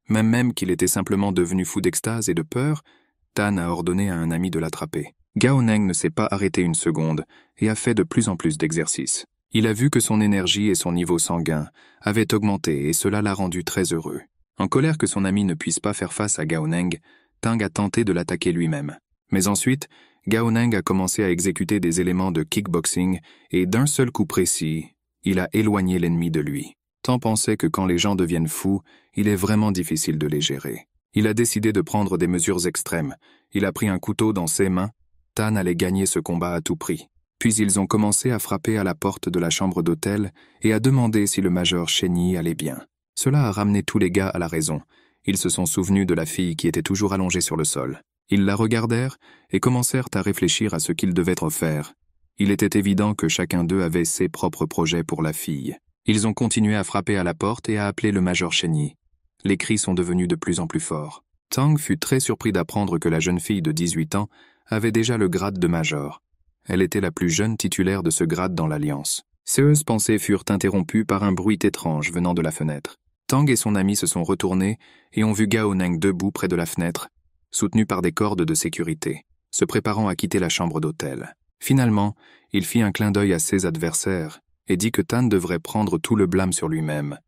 S1: même qu'il était simplement devenu fou d'extase et de peur. Tan a ordonné à un ami de l'attraper. Gao Neng ne s'est pas arrêté une seconde et a fait de plus en plus d'exercices. Il a vu que son énergie et son niveau sanguin avaient augmenté et cela l'a rendu très heureux. En colère que son ami ne puisse pas faire face à Gao Neng, Tang a tenté de l'attaquer lui-même. Mais ensuite, Gao Neng a commencé à exécuter des éléments de kickboxing et d'un seul coup précis, il a éloigné l'ennemi de lui. Tang pensait que quand les gens deviennent fous, il est vraiment difficile de les gérer. Il a décidé de prendre des mesures extrêmes. Il a pris un couteau dans ses mains. Tan allait gagner ce combat à tout prix. Puis ils ont commencé à frapper à la porte de la chambre d'hôtel et à demander si le major Shen Yi allait bien. Cela a ramené tous les gars à la raison. Ils se sont souvenus de la fille qui était toujours allongée sur le sol. Ils la regardèrent et commencèrent à réfléchir à ce qu'ils devaient faire. Il était évident que chacun d'eux avait ses propres projets pour la fille. Ils ont continué à frapper à la porte et à appeler le major Shen Yi. Les cris sont devenus de plus en plus forts. Tang fut très surpris d'apprendre que la jeune fille de 18 ans avait déjà le grade de major. Elle était la plus jeune titulaire de ce grade dans l'Alliance. Ses pensées furent interrompues par un bruit étrange venant de la fenêtre. Tang et son ami se sont retournés et ont vu Gao Neng debout près de la fenêtre, soutenu par des cordes de sécurité, se préparant à quitter la chambre d'hôtel. Finalement, il fit un clin d'œil à ses adversaires et dit que Tan devrait prendre tout le blâme sur lui-même.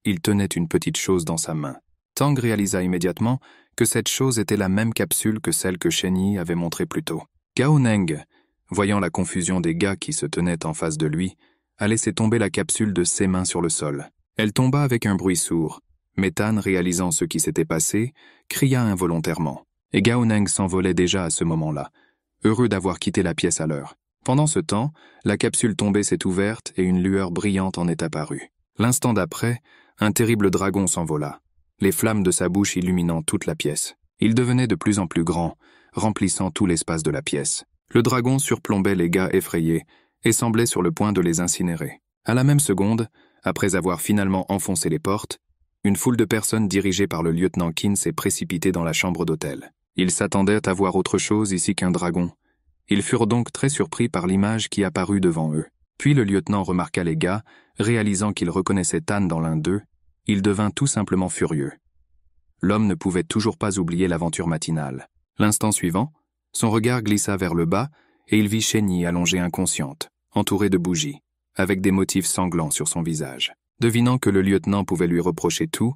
S1: Il tenait une petite chose dans sa main. Tang réalisa immédiatement que cette chose était la même capsule que celle que Shen Yi avait montrée plus tôt. Gao Neng, voyant la confusion des gars qui se tenaient en face de lui, a laissé tomber la capsule de ses mains sur le sol. Elle tomba avec un bruit sourd, mais Tan, réalisant ce qui s'était passé, cria involontairement. Et Gao Neng s'envolait déjà à ce moment-là, heureux d'avoir quitté la pièce à l'heure. Pendant ce temps, la capsule tombée s'est ouverte et une lueur brillante en est apparue. L'instant d'après, un terrible dragon s'envola, les flammes de sa bouche illuminant toute la pièce. Il devenait de plus en plus grand, remplissant tout l'espace de la pièce. Le dragon surplombait les gars effrayés et semblait sur le point de les incinérer. À la même seconde, après avoir finalement enfoncé les portes, une foule de personnes dirigée par le lieutenant Qin s'est précipitée dans la chambre d'hôtel. Ils s'attendaient à voir autre chose ici qu'un dragon. Ils furent donc très surpris par l'image qui apparut devant eux. Puis le lieutenant remarqua les gars, réalisant qu'il reconnaissait Tan dans l'un d'eux, il devint tout simplement furieux. L'homme ne pouvait toujours pas oublier l'aventure matinale. L'instant suivant, son regard glissa vers le bas et il vit Shen Yi allongée inconsciente, entourée de bougies, avec des motifs sanglants sur son visage. Devinant que le lieutenant pouvait lui reprocher tout,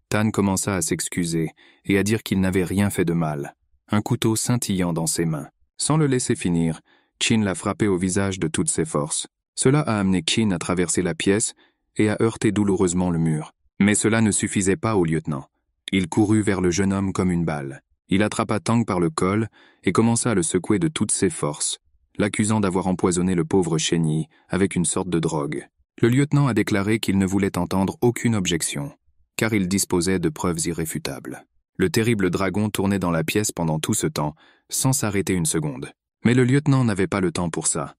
S1: Tan commença à s'excuser et à dire qu'il n'avait rien fait de mal, un couteau scintillant dans ses mains. Sans le laisser finir, Qin l'a frappé au visage de toutes ses forces. Cela a amené Qin à traverser la pièce et à heurter douloureusement le mur. Mais cela ne suffisait pas au lieutenant. Il courut vers le jeune homme comme une balle. Il attrapa Tang par le col et commença à le secouer de toutes ses forces, l'accusant d'avoir empoisonné le pauvre Shen Yi avec une sorte de drogue. Le lieutenant a déclaré qu'il ne voulait entendre aucune objection, car il disposait de preuves irréfutables. Le terrible dragon tournait dans la pièce pendant tout ce temps, sans s'arrêter une seconde. Mais le lieutenant n'avait pas le temps pour ça.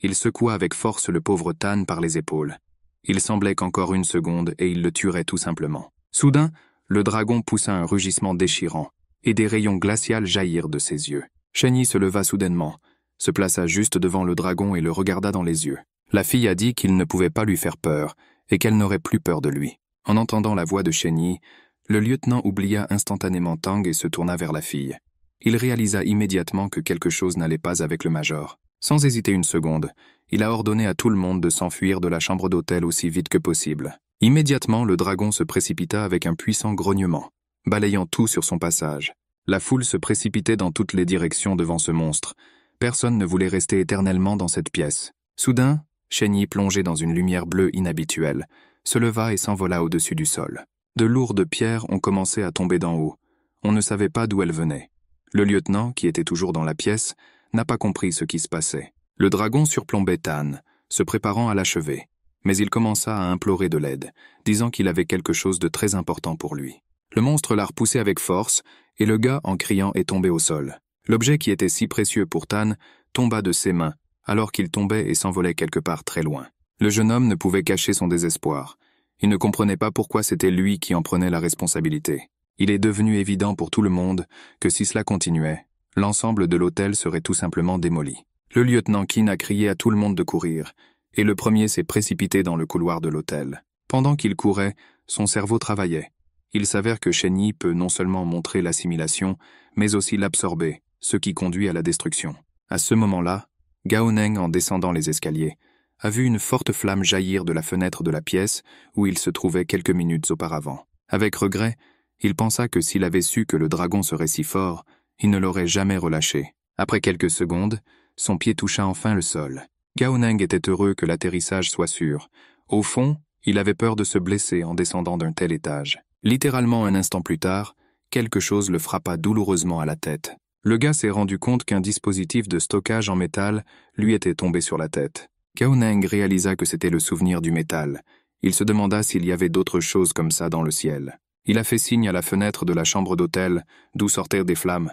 S1: Il secoua avec force le pauvre Tan par les épaules. Il semblait qu'encore une seconde et il le tuerait tout simplement. Soudain, le dragon poussa un rugissement déchirant, et des rayons glacials jaillirent de ses yeux. Shen Yi se leva soudainement, se plaça juste devant le dragon et le regarda dans les yeux. La fille a dit qu'il ne pouvait pas lui faire peur, et qu'elle n'aurait plus peur de lui. En entendant la voix de Shen Yi, le lieutenant oublia instantanément Tang et se tourna vers la fille. Il réalisa immédiatement que quelque chose n'allait pas avec le major. Sans hésiter une seconde, il a ordonné à tout le monde de s'enfuir de la chambre d'hôtel aussi vite que possible. Immédiatement, le dragon se précipita avec un puissant grognement, balayant tout sur son passage. La foule se précipitait dans toutes les directions devant ce monstre. Personne ne voulait rester éternellement dans cette pièce. Soudain, Shen Yi, plongé dans une lumière bleue inhabituelle, se leva et s'envola au-dessus du sol. De lourdes pierres ont commencé à tomber d'en haut. On ne savait pas d'où elles venaient. Le lieutenant, qui était toujours dans la pièce, n'a pas compris ce qui se passait. Le dragon surplombait Tan, se préparant à l'achever. Mais il commença à implorer de l'aide, disant qu'il avait quelque chose de très important pour lui. Le monstre l'a repoussé avec force, et le gars, en criant, est tombé au sol. L'objet qui était si précieux pour Tan tomba de ses mains, alors qu'il tombait et s'envolait quelque part très loin. Le jeune homme ne pouvait cacher son désespoir. Il ne comprenait pas pourquoi c'était lui qui en prenait la responsabilité. Il est devenu évident pour tout le monde que si cela continuait, l'ensemble de l'hôtel serait tout simplement démoli. Le lieutenant Qin a crié à tout le monde de courir, et le premier s'est précipité dans le couloir de l'hôtel. Pendant qu'il courait, son cerveau travaillait. Il s'avère que Shen Yi peut non seulement montrer l'assimilation, mais aussi l'absorber, ce qui conduit à la destruction. À ce moment-là, Gao Neng, en descendant les escaliers, a vu une forte flamme jaillir de la fenêtre de la pièce où il se trouvait quelques minutes auparavant. Avec regret, il pensa que s'il avait su que le dragon serait si fort, il ne l'aurait jamais relâché. Après quelques secondes, son pied toucha enfin le sol. Gao Neng était heureux que l'atterrissage soit sûr. Au fond, il avait peur de se blesser en descendant d'un tel étage. Littéralement un instant plus tard, quelque chose le frappa douloureusement à la tête. Le gars s'est rendu compte qu'un dispositif de stockage en métal lui était tombé sur la tête. Gao Neng réalisa que c'était le souvenir du métal. Il se demanda s'il y avait d'autres choses comme ça dans le ciel. Il a fait signe à la fenêtre de la chambre d'hôtel, d'où sortaient des flammes.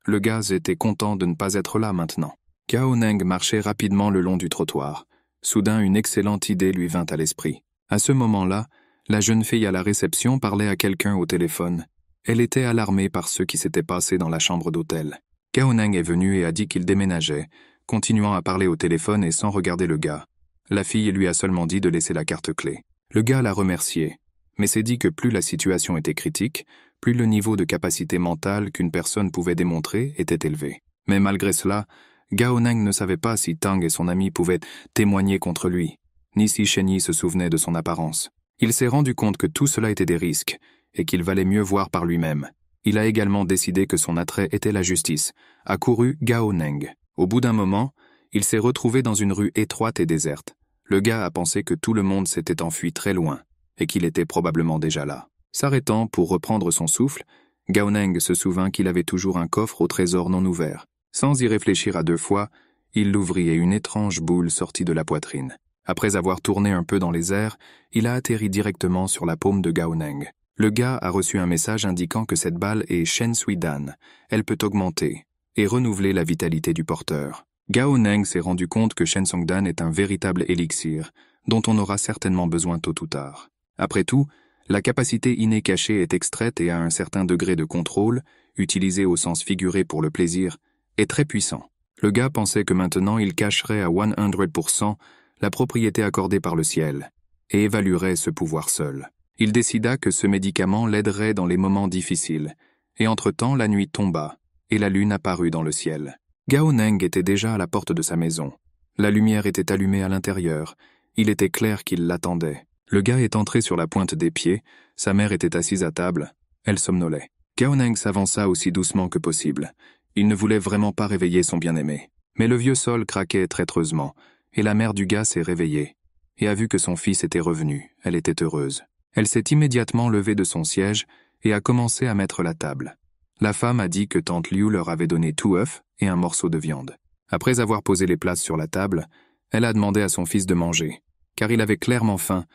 S1: Le gaz était content de ne pas être là maintenant. Gao Neng marchait rapidement le long du trottoir. Soudain, une excellente idée lui vint à l'esprit. À ce moment-là, la jeune fille à la réception parlait à quelqu'un au téléphone. Elle était alarmée par ce qui s'était passé dans la chambre d'hôtel. Gao Neng est venu et a dit qu'il déménageait, continuant à parler au téléphone et sans regarder le gars. La fille lui a seulement dit de laisser la carte-clé. Le gars l'a remercié, mais s'est dit que plus la situation était critique, plus le niveau de capacité mentale qu'une personne pouvait démontrer était élevé. Mais malgré cela, Gao Neng ne savait pas si Tang et son ami pouvaient témoigner contre lui, ni si Shen Yi se souvenait de son apparence. Il s'est rendu compte que tout cela était des risques, et qu'il valait mieux voir par lui-même. Il a également décidé que son attrait était la justice, a couru Gao Neng. Au bout d'un moment, il s'est retrouvé dans une rue étroite et déserte. Le gars a pensé que tout le monde s'était enfui très loin, et qu'il était probablement déjà là. S'arrêtant pour reprendre son souffle, Gao Neng se souvint qu'il avait toujours un coffre au trésor non ouvert. Sans y réfléchir à deux fois, il l'ouvrit et une étrange boule sortit de la poitrine. Après avoir tourné un peu dans les airs, il a atterri directement sur la paume de Gao Neng. Le gars a reçu un message indiquant que cette balle est Shen Sui Dan. Elle peut augmenter et renouveler la vitalité du porteur. Gao Neng s'est rendu compte que Shen Song Dan est un véritable élixir, dont on aura certainement besoin tôt ou tard. Après tout, la capacité innée cachée est extraite et a un certain degré de contrôle, utilisé au sens figuré pour le plaisir, est très puissant. Le gars pensait que maintenant il cacherait à 100% la propriété accordée par le ciel, et évaluerait ce pouvoir seul. Il décida que ce médicament l'aiderait dans les moments difficiles, et entre-temps la nuit tomba, et la lune apparut dans le ciel. Gao Neng était déjà à la porte de sa maison. La lumière était allumée à l'intérieur, il était clair qu'il l'attendait. Le gars est entré sur la pointe des pieds, sa mère était assise à table, elle somnolait. Gao Neng s'avança aussi doucement que possible. Il ne voulait vraiment pas réveiller son bien-aimé. Mais le vieux sol craquait traîtreusement, et la mère du gars s'est réveillée, et a vu que son fils était revenu. Elle était heureuse. Elle s'est immédiatement levée de son siège et a commencé à mettre la table. La femme a dit que tante Liu leur avait donné tout œuf et un morceau de viande. Après avoir posé les plats sur la table, elle a demandé à son fils de manger, car il avait clairement faim.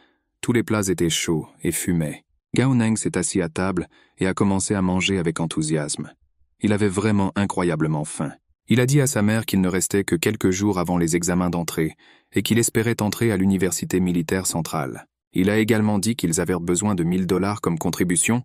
S1: Tous les plats étaient chauds et fumaient. Gao Neng s'est assis à table et a commencé à manger avec enthousiasme. Il avait vraiment incroyablement faim. Il a dit à sa mère qu'il ne restait que quelques jours avant les examens d'entrée et qu'il espérait entrer à l'université militaire centrale. Il a également dit qu'ils avaient besoin de $1000 comme contribution.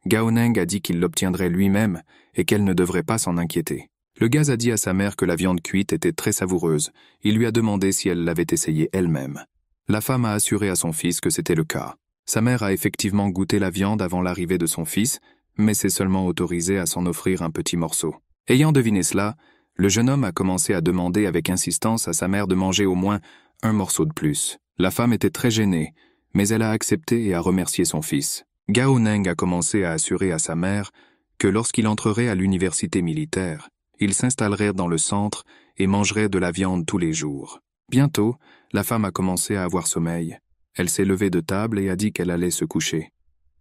S1: Gao Neng a dit qu'il l'obtiendrait lui-même et qu'elle ne devrait pas s'en inquiéter. Le gars a dit à sa mère que la viande cuite était très savoureuse. Il lui a demandé si elle l'avait essayée elle-même. La femme a assuré à son fils que c'était le cas. Sa mère a effectivement goûté la viande avant l'arrivée de son fils, mais s'est seulement autorisée à s'en offrir un petit morceau. Ayant deviné cela, le jeune homme a commencé à demander avec insistance à sa mère de manger au moins un morceau de plus. La femme était très gênée, mais elle a accepté et a remercié son fils. Gao Neng a commencé à assurer à sa mère que lorsqu'il entrerait à l'université militaire, il s'installerait dans le centre et mangerait de la viande tous les jours. Bientôt, la femme a commencé à avoir sommeil. Elle s'est levée de table et a dit qu'elle allait se coucher.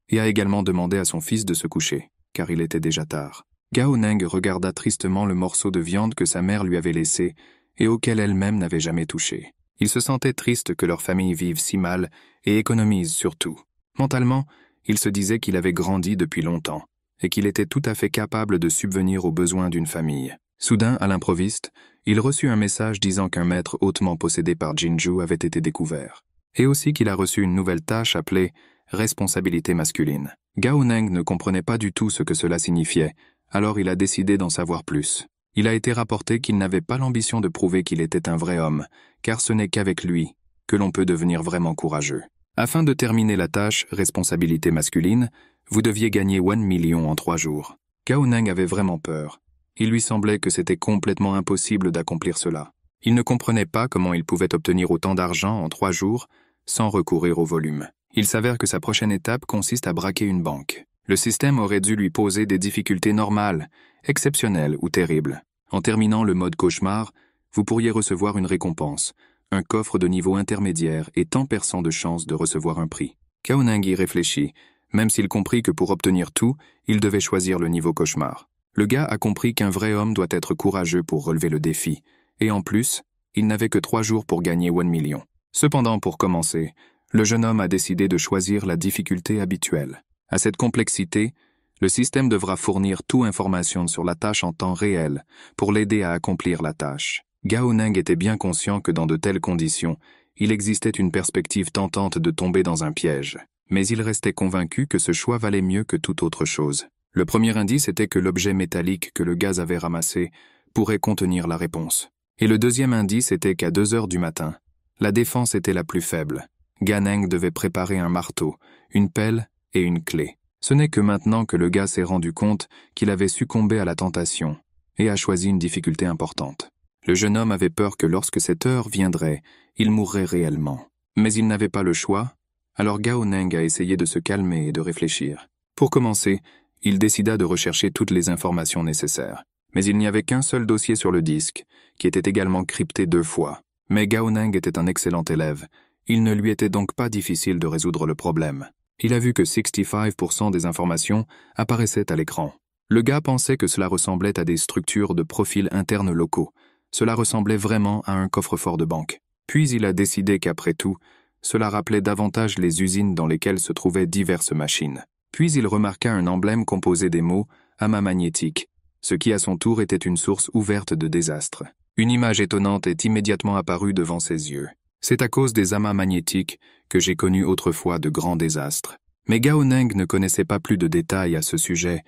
S1: Et a également demandé à son fils de se coucher, car il était déjà tard. Gao Neng regarda tristement le morceau de viande que sa mère lui avait laissé et auquel elle-même n'avait jamais touché. Il se sentait triste que leur famille vive si mal et économise surtout. Mentalement, il se disait qu'il avait grandi depuis longtemps et qu'il était tout à fait capable de subvenir aux besoins d'une famille. Soudain, à l'improviste, il reçut un message disant qu'un maître hautement possédé par Jinju avait été découvert. Et aussi qu'il a reçu une nouvelle tâche appelée « responsabilité masculine ». Gao Neng ne comprenait pas du tout ce que cela signifiait, alors il a décidé d'en savoir plus. Il a été rapporté qu'il n'avait pas l'ambition de prouver qu'il était un vrai homme, car ce n'est qu'avec lui que l'on peut devenir vraiment courageux. Afin de terminer la tâche « responsabilité masculine », vous deviez gagner 1 million en 3 jours. Gao Neng avait vraiment peur. Il lui semblait que c'était complètement impossible d'accomplir cela. Il ne comprenait pas comment il pouvait obtenir autant d'argent en 3 jours sans recourir au volume. Il s'avère que sa prochaine étape consiste à braquer une banque. Le système aurait dû lui poser des difficultés normales, exceptionnelles ou terribles. En terminant le mode cauchemar, vous pourriez recevoir une récompense, un coffre de niveau intermédiaire et tant % de chances de recevoir un prix. Gao Neng y réfléchit, même s'il comprit que pour obtenir tout, il devait choisir le niveau cauchemar. Le gars a compris qu'un vrai homme doit être courageux pour relever le défi, et en plus, il n'avait que 3 jours pour gagner 1 million. Cependant, pour commencer, le jeune homme a décidé de choisir la difficulté habituelle. À cette complexité, le système devra fournir toute information sur la tâche en temps réel pour l'aider à accomplir la tâche. Gao Neng était bien conscient que dans de telles conditions, il existait une perspective tentante de tomber dans un piège. Mais il restait convaincu que ce choix valait mieux que toute autre chose. Le premier indice était que l'objet métallique que le gaz avait ramassé pourrait contenir la réponse. Et le deuxième indice était qu'à 2 heures du matin, la défense était la plus faible. Gao Neng devait préparer un marteau, une pelle et une clé. Ce n'est que maintenant que le gars s'est rendu compte qu'il avait succombé à la tentation et a choisi une difficulté importante. Le jeune homme avait peur que lorsque cette heure viendrait, il mourrait réellement. Mais il n'avait pas le choix, alors Gao Neng a essayé de se calmer et de réfléchir. Pour commencer, il décida de rechercher toutes les informations nécessaires. Mais il n'y avait qu'un seul dossier sur le disque, qui était également crypté 2 fois. Mais Gao Neng était un excellent élève. Il ne lui était donc pas difficile de résoudre le problème. Il a vu que 65% des informations apparaissaient à l'écran. Le gars pensait que cela ressemblait à des structures de profils internes locaux. Cela ressemblait vraiment à un coffre-fort de banque. Puis il a décidé qu'après tout, cela rappelait davantage les usines dans lesquelles se trouvaient diverses machines. Puis il remarqua un emblème composé des mots « amas magnétique », ce qui à son tour était une source ouverte de désastre. Une image étonnante est immédiatement apparue devant ses yeux. C'est à cause des amas magnétiques que j'ai connu autrefois de grands désastres. Mais Gao Neng ne connaissait pas plus de détails à ce sujet,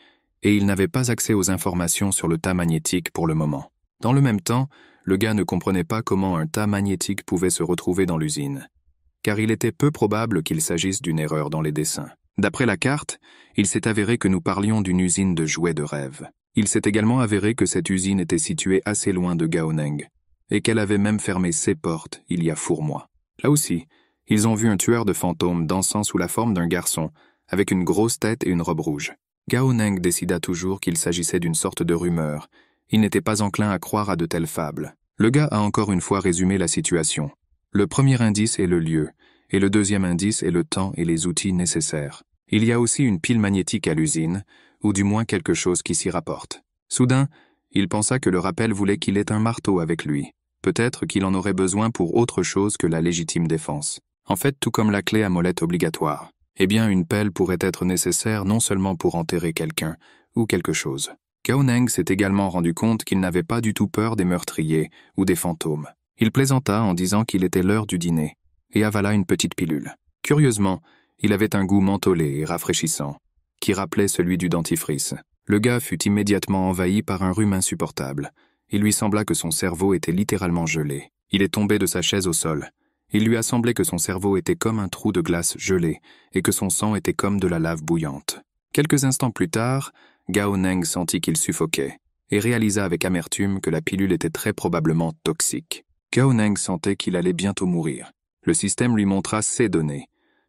S1: et il n'avait pas accès aux informations sur le tas magnétique pour le moment. Dans le même temps, le gars ne comprenait pas comment un tas magnétique pouvait se retrouver dans l'usine, car il était peu probable qu'il s'agisse d'une erreur dans les dessins. D'après la carte, il s'est avéré que nous parlions d'une usine de jouets de rêve. Il s'est également avéré que cette usine était située assez loin de Gao Neng, et qu'elle avait même fermé ses portes il y a four mois. Là aussi, ils ont vu un tueur de fantômes dansant sous la forme d'un garçon, avec une grosse tête et une robe rouge. Gao Neng décida toujours qu'il s'agissait d'une sorte de rumeur. Il n'était pas enclin à croire à de telles fables. Le gars a encore une fois résumé la situation. Le premier indice est le lieu, et le deuxième indice est le temps et les outils nécessaires. Il y a aussi une pile magnétique à l'usine, ou du moins quelque chose qui s'y rapporte. Soudain, il pensa que le rappel voulait qu'il ait un marteau avec lui. Peut-être qu'il en aurait besoin pour autre chose que la légitime défense. En fait, tout comme la clé à molette obligatoire. Eh bien, une pelle pourrait être nécessaire non seulement pour enterrer quelqu'un, ou quelque chose. Gao Neng s'est également rendu compte qu'il n'avait pas du tout peur des meurtriers ou des fantômes. Il plaisanta en disant qu'il était l'heure du dîner, et avala une petite pilule. Curieusement, il avait un goût mentholé et rafraîchissant, qui rappelait celui du dentifrice. Le gars fut immédiatement envahi par un rhume insupportable. Il lui sembla que son cerveau était littéralement gelé. Il est tombé de sa chaise au sol. Il lui a semblé que son cerveau était comme un trou de glace gelé et que son sang était comme de la lave bouillante. Quelques instants plus tard, Gao Neng sentit qu'il suffoquait et réalisa avec amertume que la pilule était très probablement toxique. Gao Neng sentait qu'il allait bientôt mourir. Le système lui montra ses données.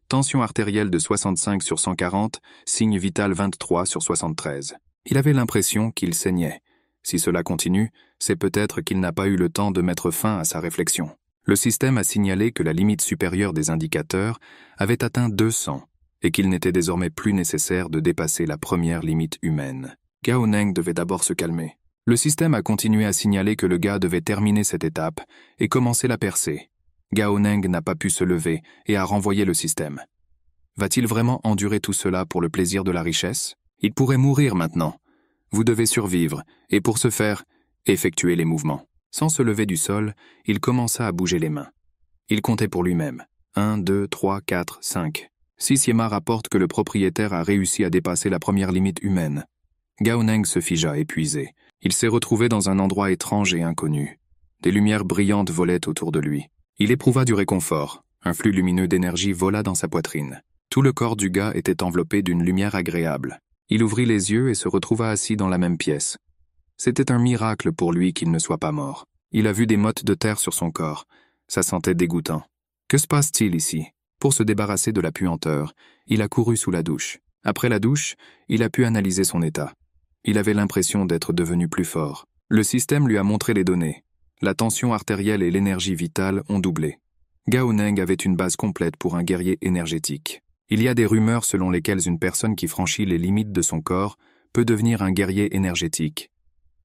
S1: Tension artérielle de 65 sur 140, signe vital 23 sur 73. Il avait l'impression qu'il saignait. Si cela continue, c'est peut-être qu'il n'a pas eu le temps de mettre fin à sa réflexion. Le système a signalé que la limite supérieure des indicateurs avait atteint 200 et qu'il n'était désormais plus nécessaire de dépasser la première limite humaine. Gao Neng devait d'abord se calmer. Le système a continué à signaler que le gars devait terminer cette étape et commencer la percée. Gao Neng n'a pas pu se lever et a renvoyé le système. Va-t-il vraiment endurer tout cela pour le plaisir de la richesse? Il pourrait mourir maintenant. Vous devez survivre, et pour ce faire, effectuer les mouvements. Sans se lever du sol, il commença à bouger les mains. Il comptait pour lui-même. 1, 2, 3, 4, 5. 6 Yema rapporte que le propriétaire a réussi à dépasser la première limite humaine. Gao Neng se figea épuisé. Il s'est retrouvé dans un endroit étrange et inconnu. Des lumières brillantes volaient autour de lui. Il éprouva du réconfort. Un flux lumineux d'énergie vola dans sa poitrine. Tout le corps du gars était enveloppé d'une lumière agréable. Il ouvrit les yeux et se retrouva assis dans la même pièce. C'était un miracle pour lui qu'il ne soit pas mort. Il a vu des mottes de terre sur son corps. Ça sentait dégoûtant. Que se passe-t-il ici? Pour se débarrasser de la puanteur, il a couru sous la douche. Après la douche, il a pu analyser son état. Il avait l'impression d'être devenu plus fort. Le système lui a montré les données. La tension artérielle et l'énergie vitale ont doublé. Gao Neng avait une base complète pour un guerrier énergétique. Il y a des rumeurs selon lesquelles une personne qui franchit les limites de son corps peut devenir un guerrier énergétique.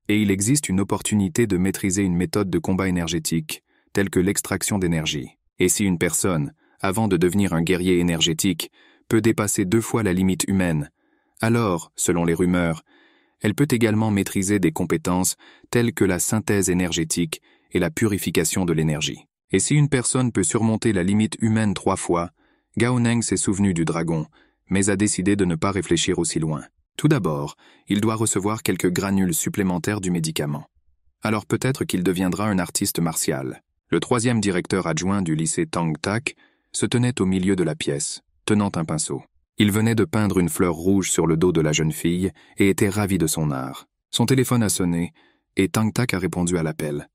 S1: Et il existe une opportunité de maîtriser une méthode de combat énergétique, telle que l'extraction d'énergie. Et si une personne, avant de devenir un guerrier énergétique, peut dépasser 2 fois la limite humaine, alors, selon les rumeurs, elle peut également maîtriser des compétences telles que la synthèse énergétique et la purification de l'énergie. Et si une personne peut surmonter la limite humaine 3 fois, Gao Neng s'est souvenu du dragon, mais a décidé de ne pas réfléchir aussi loin. Tout d'abord, il doit recevoir quelques granules supplémentaires du médicament. Alors peut-être qu'il deviendra un artiste martial. Le 3e directeur adjoint du lycée Tang Tak se tenait au milieu de la pièce, tenant un pinceau. Il venait de peindre une fleur rouge sur le dos de la jeune fille et était ravi de son art. Son téléphone a sonné et Tang Tak a répondu à l'appel.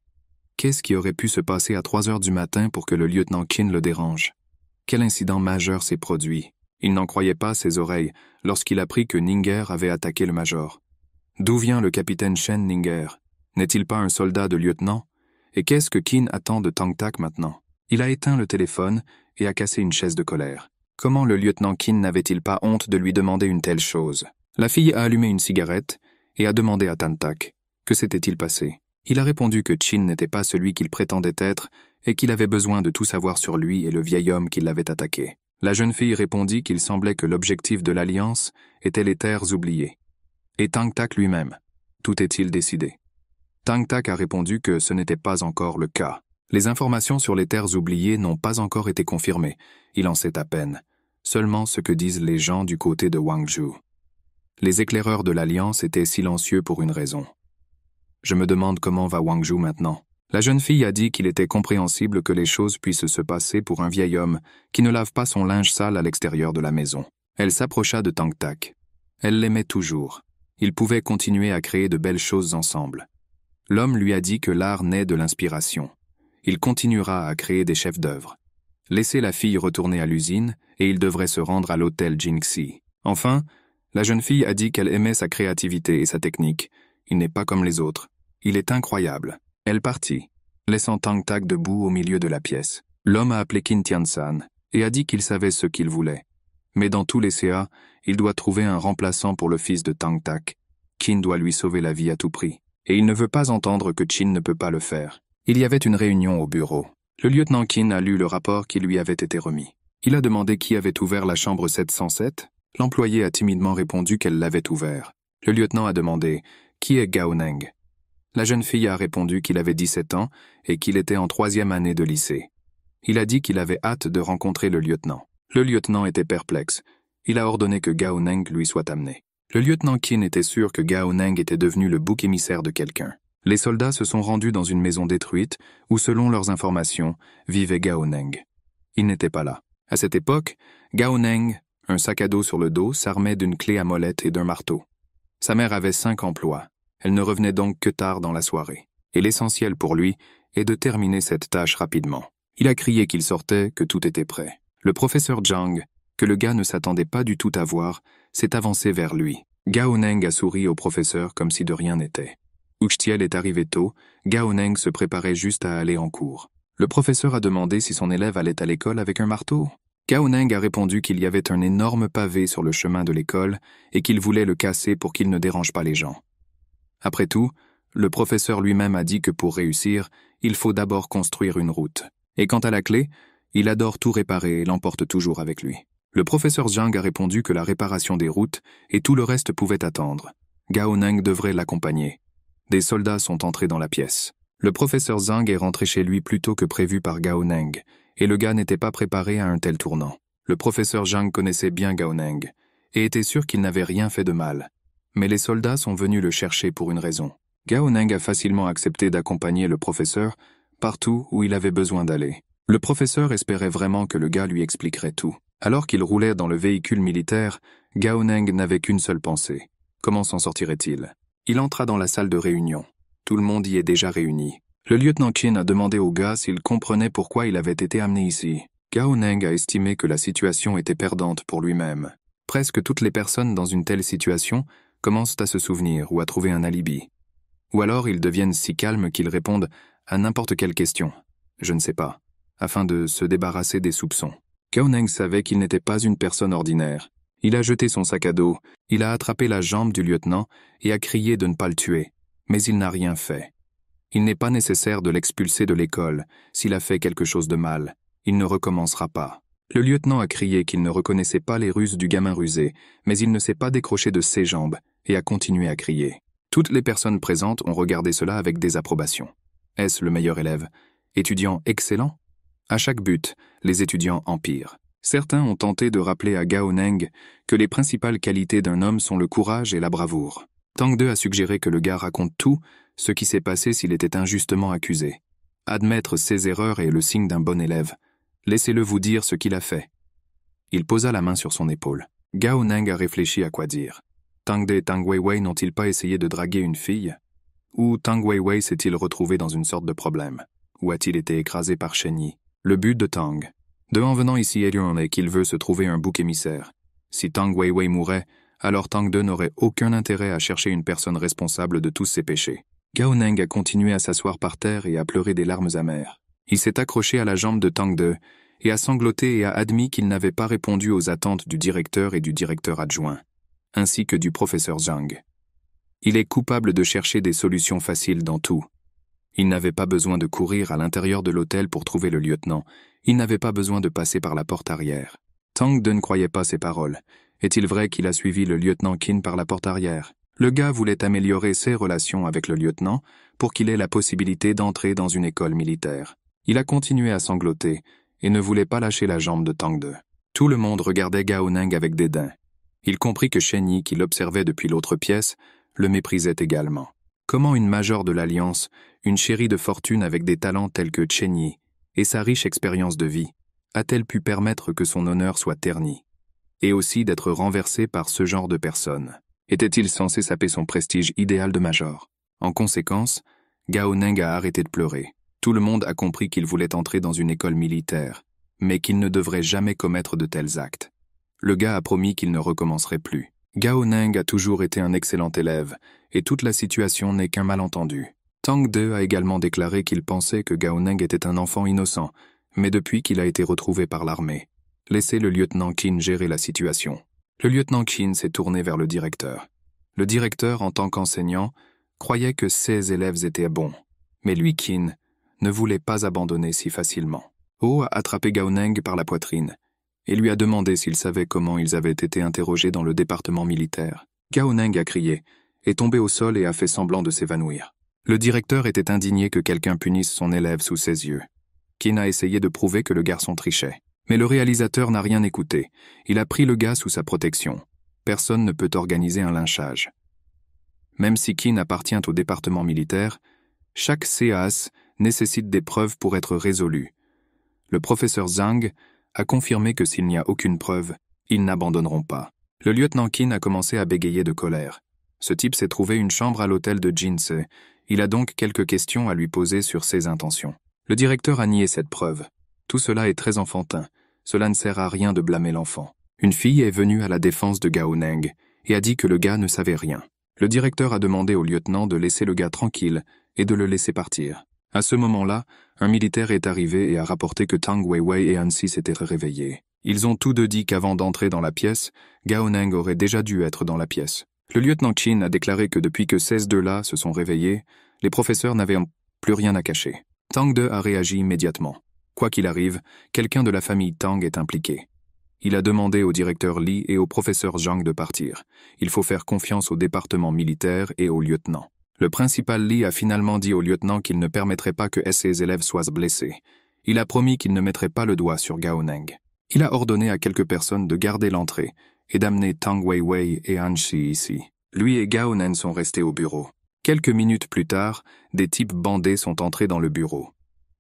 S1: Qu'est-ce qui aurait pu se passer à 3 heures du matin pour que le lieutenant Qin le dérange? Quel incident majeur s'est produit? Il n'en croyait pas ses oreilles lorsqu'il apprit que Ninger avait attaqué le major. D'où vient le capitaine Shen Ninger? N'est-il pas un soldat de lieutenant? Et qu'est-ce que Qin attend de Tang Tak maintenant? Il a éteint le téléphone et a cassé une chaise de colère. Comment le lieutenant Qin n'avait-il pas honte de lui demander une telle chose? La fille a allumé une cigarette et a demandé à Tang Tak que s'était-il passé. Il a répondu que Qin n'était pas celui qu'il prétendait être et qu'il avait besoin de tout savoir sur lui et le vieil homme qui l'avait attaqué. La jeune fille répondit qu'il semblait que l'objectif de l'Alliance était les terres oubliées. Et Tang Tak lui-même, tout est-il décidé? Tang Tak a répondu que ce n'était pas encore le cas. Les informations sur les terres oubliées n'ont pas encore été confirmées, il en sait à peine. Seulement ce que disent les gens du côté de Wangzhou. Les éclaireurs de l'Alliance étaient silencieux pour une raison. Je me demande comment va Wangzhou maintenant. La jeune fille a dit qu'il était compréhensible que les choses puissent se passer pour un vieil homme qui ne lave pas son linge sale à l'extérieur de la maison. Elle s'approcha de Tang Tak. Elle l'aimait toujours. Ils pouvaient continuer à créer de belles choses ensemble. L'homme lui a dit que l'art naît de l'inspiration. Il continuera à créer des chefs-d'œuvre. Laissez la fille retourner à l'usine et il devrait se rendre à l'hôtel Jingxi. Enfin, la jeune fille a dit qu'elle aimait sa créativité et sa technique. Il n'est pas comme les autres. Il est incroyable. Elle partit, laissant Tang Tak debout au milieu de la pièce. L'homme a appelé Qin Tiansan et a dit qu'il savait ce qu'il voulait. Mais dans tous les CA, il doit trouver un remplaçant pour le fils de Tang Tak. Qin doit lui sauver la vie à tout prix. Et il ne veut pas entendre que Qin ne peut pas le faire. Il y avait une réunion au bureau. Le lieutenant Qin a lu le rapport qui lui avait été remis. Il a demandé qui avait ouvert la chambre 707. L'employé a timidement répondu qu'elle l'avait ouvert. Le lieutenant a demandé « Qui est Gao Neng ?» La jeune fille a répondu qu'il avait 17 ans et qu'il était en 3e année de lycée. Il a dit qu'il avait hâte de rencontrer le lieutenant. Le lieutenant était perplexe. Il a ordonné que Gao Neng lui soit amené. Le lieutenant Qin était sûr que Gao Neng était devenu le bouc émissaire de quelqu'un. Les soldats se sont rendus dans une maison détruite où, selon leurs informations, vivait Gao Neng. Il n'était pas là. À cette époque, Gao Neng, un sac à dos sur le dos, s'armait d'une clé à molette et d'un marteau. Sa mère avait 5 emplois. Elle ne revenait donc que tard dans la soirée. Et l'essentiel pour lui est de terminer cette tâche rapidement. Il a crié qu'il sortait, que tout était prêt. Le professeur Zhang, que le gars ne s'attendait pas du tout à voir, s'est avancé vers lui. Gao Neng a souri au professeur comme si de rien n'était. Uxtiel est arrivé tôt, Gao Neng se préparait juste à aller en cours. Le professeur a demandé si son élève allait à l'école avec un marteau. Gao Neng a répondu qu'il y avait un énorme pavé sur le chemin de l'école et qu'il voulait le casser pour qu'il ne dérange pas les gens. Après tout, le professeur lui-même a dit que pour réussir, il faut d'abord construire une route. Et quant à la clé, il adore tout réparer et l'emporte toujours avec lui. Le professeur Zhang a répondu que la réparation des routes et tout le reste pouvait attendre. Gao Neng devrait l'accompagner. Des soldats sont entrés dans la pièce. Le professeur Zhang est rentré chez lui plus tôt que prévu par Gao Neng, et le gars n'était pas préparé à un tel tournant. Le professeur Zhang connaissait bien Gao Neng, et était sûr qu'il n'avait rien fait de mal. Mais les soldats sont venus le chercher pour une raison. Gao Neng a facilement accepté d'accompagner le professeur partout où il avait besoin d'aller. Le professeur espérait vraiment que le gars lui expliquerait tout. Alors qu'il roulait dans le véhicule militaire, Gao Neng n'avait qu'une seule pensée. Comment s'en sortirait-il? Il entra dans la salle de réunion. Tout le monde y est déjà réuni. Le lieutenant Qin a demandé au gars s'il comprenait pourquoi il avait été amené ici. Gao Neng a estimé que la situation était perdante pour lui-même. Presque toutes les personnes dans une telle situation commencent à se souvenir ou à trouver un alibi. Ou alors ils deviennent si calmes qu'ils répondent à n'importe quelle question. Je ne sais pas. Afin de se débarrasser des soupçons. Gao Neng savait qu'il n'était pas une personne ordinaire. Il a jeté son sac à dos, il a attrapé la jambe du lieutenant et a crié de ne pas le tuer. Mais il n'a rien fait. Il n'est pas nécessaire de l'expulser de l'école. S'il a fait quelque chose de mal, il ne recommencera pas. Le lieutenant a crié qu'il ne reconnaissait pas les ruses du gamin rusé, mais il ne s'est pas décroché de ses jambes et a continué à crier. Toutes les personnes présentes ont regardé cela avec désapprobation. Est-ce le meilleur élève? Étudiant excellent? À chaque but, les étudiants empirent. Certains ont tenté de rappeler à Gao Neng que les principales qualités d'un homme sont le courage et la bravoure. Tang De a suggéré que le gars raconte tout ce qui s'est passé s'il était injustement accusé. Admettre ses erreurs est le signe d'un bon élève. Laissez-le vous dire ce qu'il a fait. Il posa la main sur son épaule. Gao Neng a réfléchi à quoi dire. Tang De et Tang Weiwei n'ont-ils pas essayé de draguer une fille? Ou Tang Weiwei s'est-il retrouvé dans une sorte de problème? Ou a-t-il été écrasé par Shen Yi? Le but de Tang De en venant ici est qu'il veut se trouver un bouc émissaire. Si Tang Weiwei mourait, alors Tang De n'aurait aucun intérêt à chercher une personne responsable de tous ses péchés. Gao Neng a continué à s'asseoir par terre et à pleurer des larmes amères. Il s'est accroché à la jambe de Tang De et a sangloté et a admis qu'il n'avait pas répondu aux attentes du directeur et du directeur adjoint, ainsi que du professeur Zhang. Il est coupable de chercher des solutions faciles dans tout. Il n'avait pas besoin de courir à l'intérieur de l'hôtel pour trouver le lieutenant. Il n'avait pas besoin de passer par la porte arrière. Tang De ne croyait pas ses paroles. Est-il vrai qu'il a suivi le lieutenant Qin par la porte arrière? Le gars voulait améliorer ses relations avec le lieutenant pour qu'il ait la possibilité d'entrer dans une école militaire. Il a continué à sangloter et ne voulait pas lâcher la jambe de Tang De. Tout le monde regardait Gao Neng avec dédain. Il comprit que Shen Yi, qui l'observait depuis l'autre pièce, le méprisait également. Comment une majeure de l'Alliance, une chérie de fortune avec des talents tels que Shen Yi et sa riche expérience de vie, a-t-elle pu permettre que son honneur soit terni, et aussi d'être renversée par ce genre de personnes? Était-il censé saper son prestige idéal de major? En conséquence, Gao Neng a arrêté de pleurer. Tout le monde a compris qu'il voulait entrer dans une école militaire, mais qu'il ne devrait jamais commettre de tels actes. Le gars a promis qu'il ne recommencerait plus. Gao Neng a toujours été un excellent élève, et toute la situation n'est qu'un malentendu. Tang De a également déclaré qu'il pensait que Gao Neng était un enfant innocent, mais depuis qu'il a été retrouvé par l'armée. Laissez le lieutenant Qin gérer la situation. Le lieutenant Qin s'est tourné vers le directeur. Le directeur, en tant qu'enseignant, croyait que ses élèves étaient bons, mais lui, Qin, ne voulait pas abandonner si facilement. Oh a attrapé Gao Neng par la poitrine et lui a demandé s'il savait comment ils avaient été interrogés dans le département militaire. Gao Neng a crié, est tombé au sol et a fait semblant de s'évanouir. Le directeur était indigné que quelqu'un punisse son élève sous ses yeux. Qin a essayé de prouver que le garçon trichait. Mais le réalisateur n'a rien écouté. Il a pris le gars sous sa protection. Personne ne peut organiser un lynchage. Même si Qin appartient au département militaire, chaque CAS nécessite des preuves pour être résolu. Le professeur Zhang a confirmé que s'il n'y a aucune preuve, ils n'abandonneront pas. Le lieutenant Qin a commencé à bégayer de colère. Ce type s'est trouvé une chambre à l'hôtel de Jinsei. Il a donc quelques questions à lui poser sur ses intentions. Le directeur a nié cette preuve. Tout cela est très enfantin. Cela ne sert à rien de blâmer l'enfant. Une fille est venue à la défense de Gao Neng et a dit que le gars ne savait rien. Le directeur a demandé au lieutenant de laisser le gars tranquille et de le laisser partir. À ce moment-là, un militaire est arrivé et a rapporté que Tang Weiwei et Hansi s'étaient réveillés. Ils ont tous deux dit qu'avant d'entrer dans la pièce, Gao Neng aurait déjà dû être dans la pièce. Le lieutenant Qin a déclaré que depuis que ces deux-là se sont réveillés, les professeurs n'avaient plus rien à cacher. Tang De a réagi immédiatement. Quoi qu'il arrive, quelqu'un de la famille Tang est impliqué. Il a demandé au directeur Li et au professeur Zhang de partir. Il faut faire confiance au département militaire et au lieutenant. Le principal Li a finalement dit au lieutenant qu'il ne permettrait pas que ses élèves soient blessés. Il a promis qu'il ne mettrait pas le doigt sur Gao Neng. Il a ordonné à quelques personnes de garder l'entrée et d'amener Tang Weiwei et Hansi ici. Lui et Gao Neng sont restés au bureau. Quelques minutes plus tard, des types bandés sont entrés dans le bureau.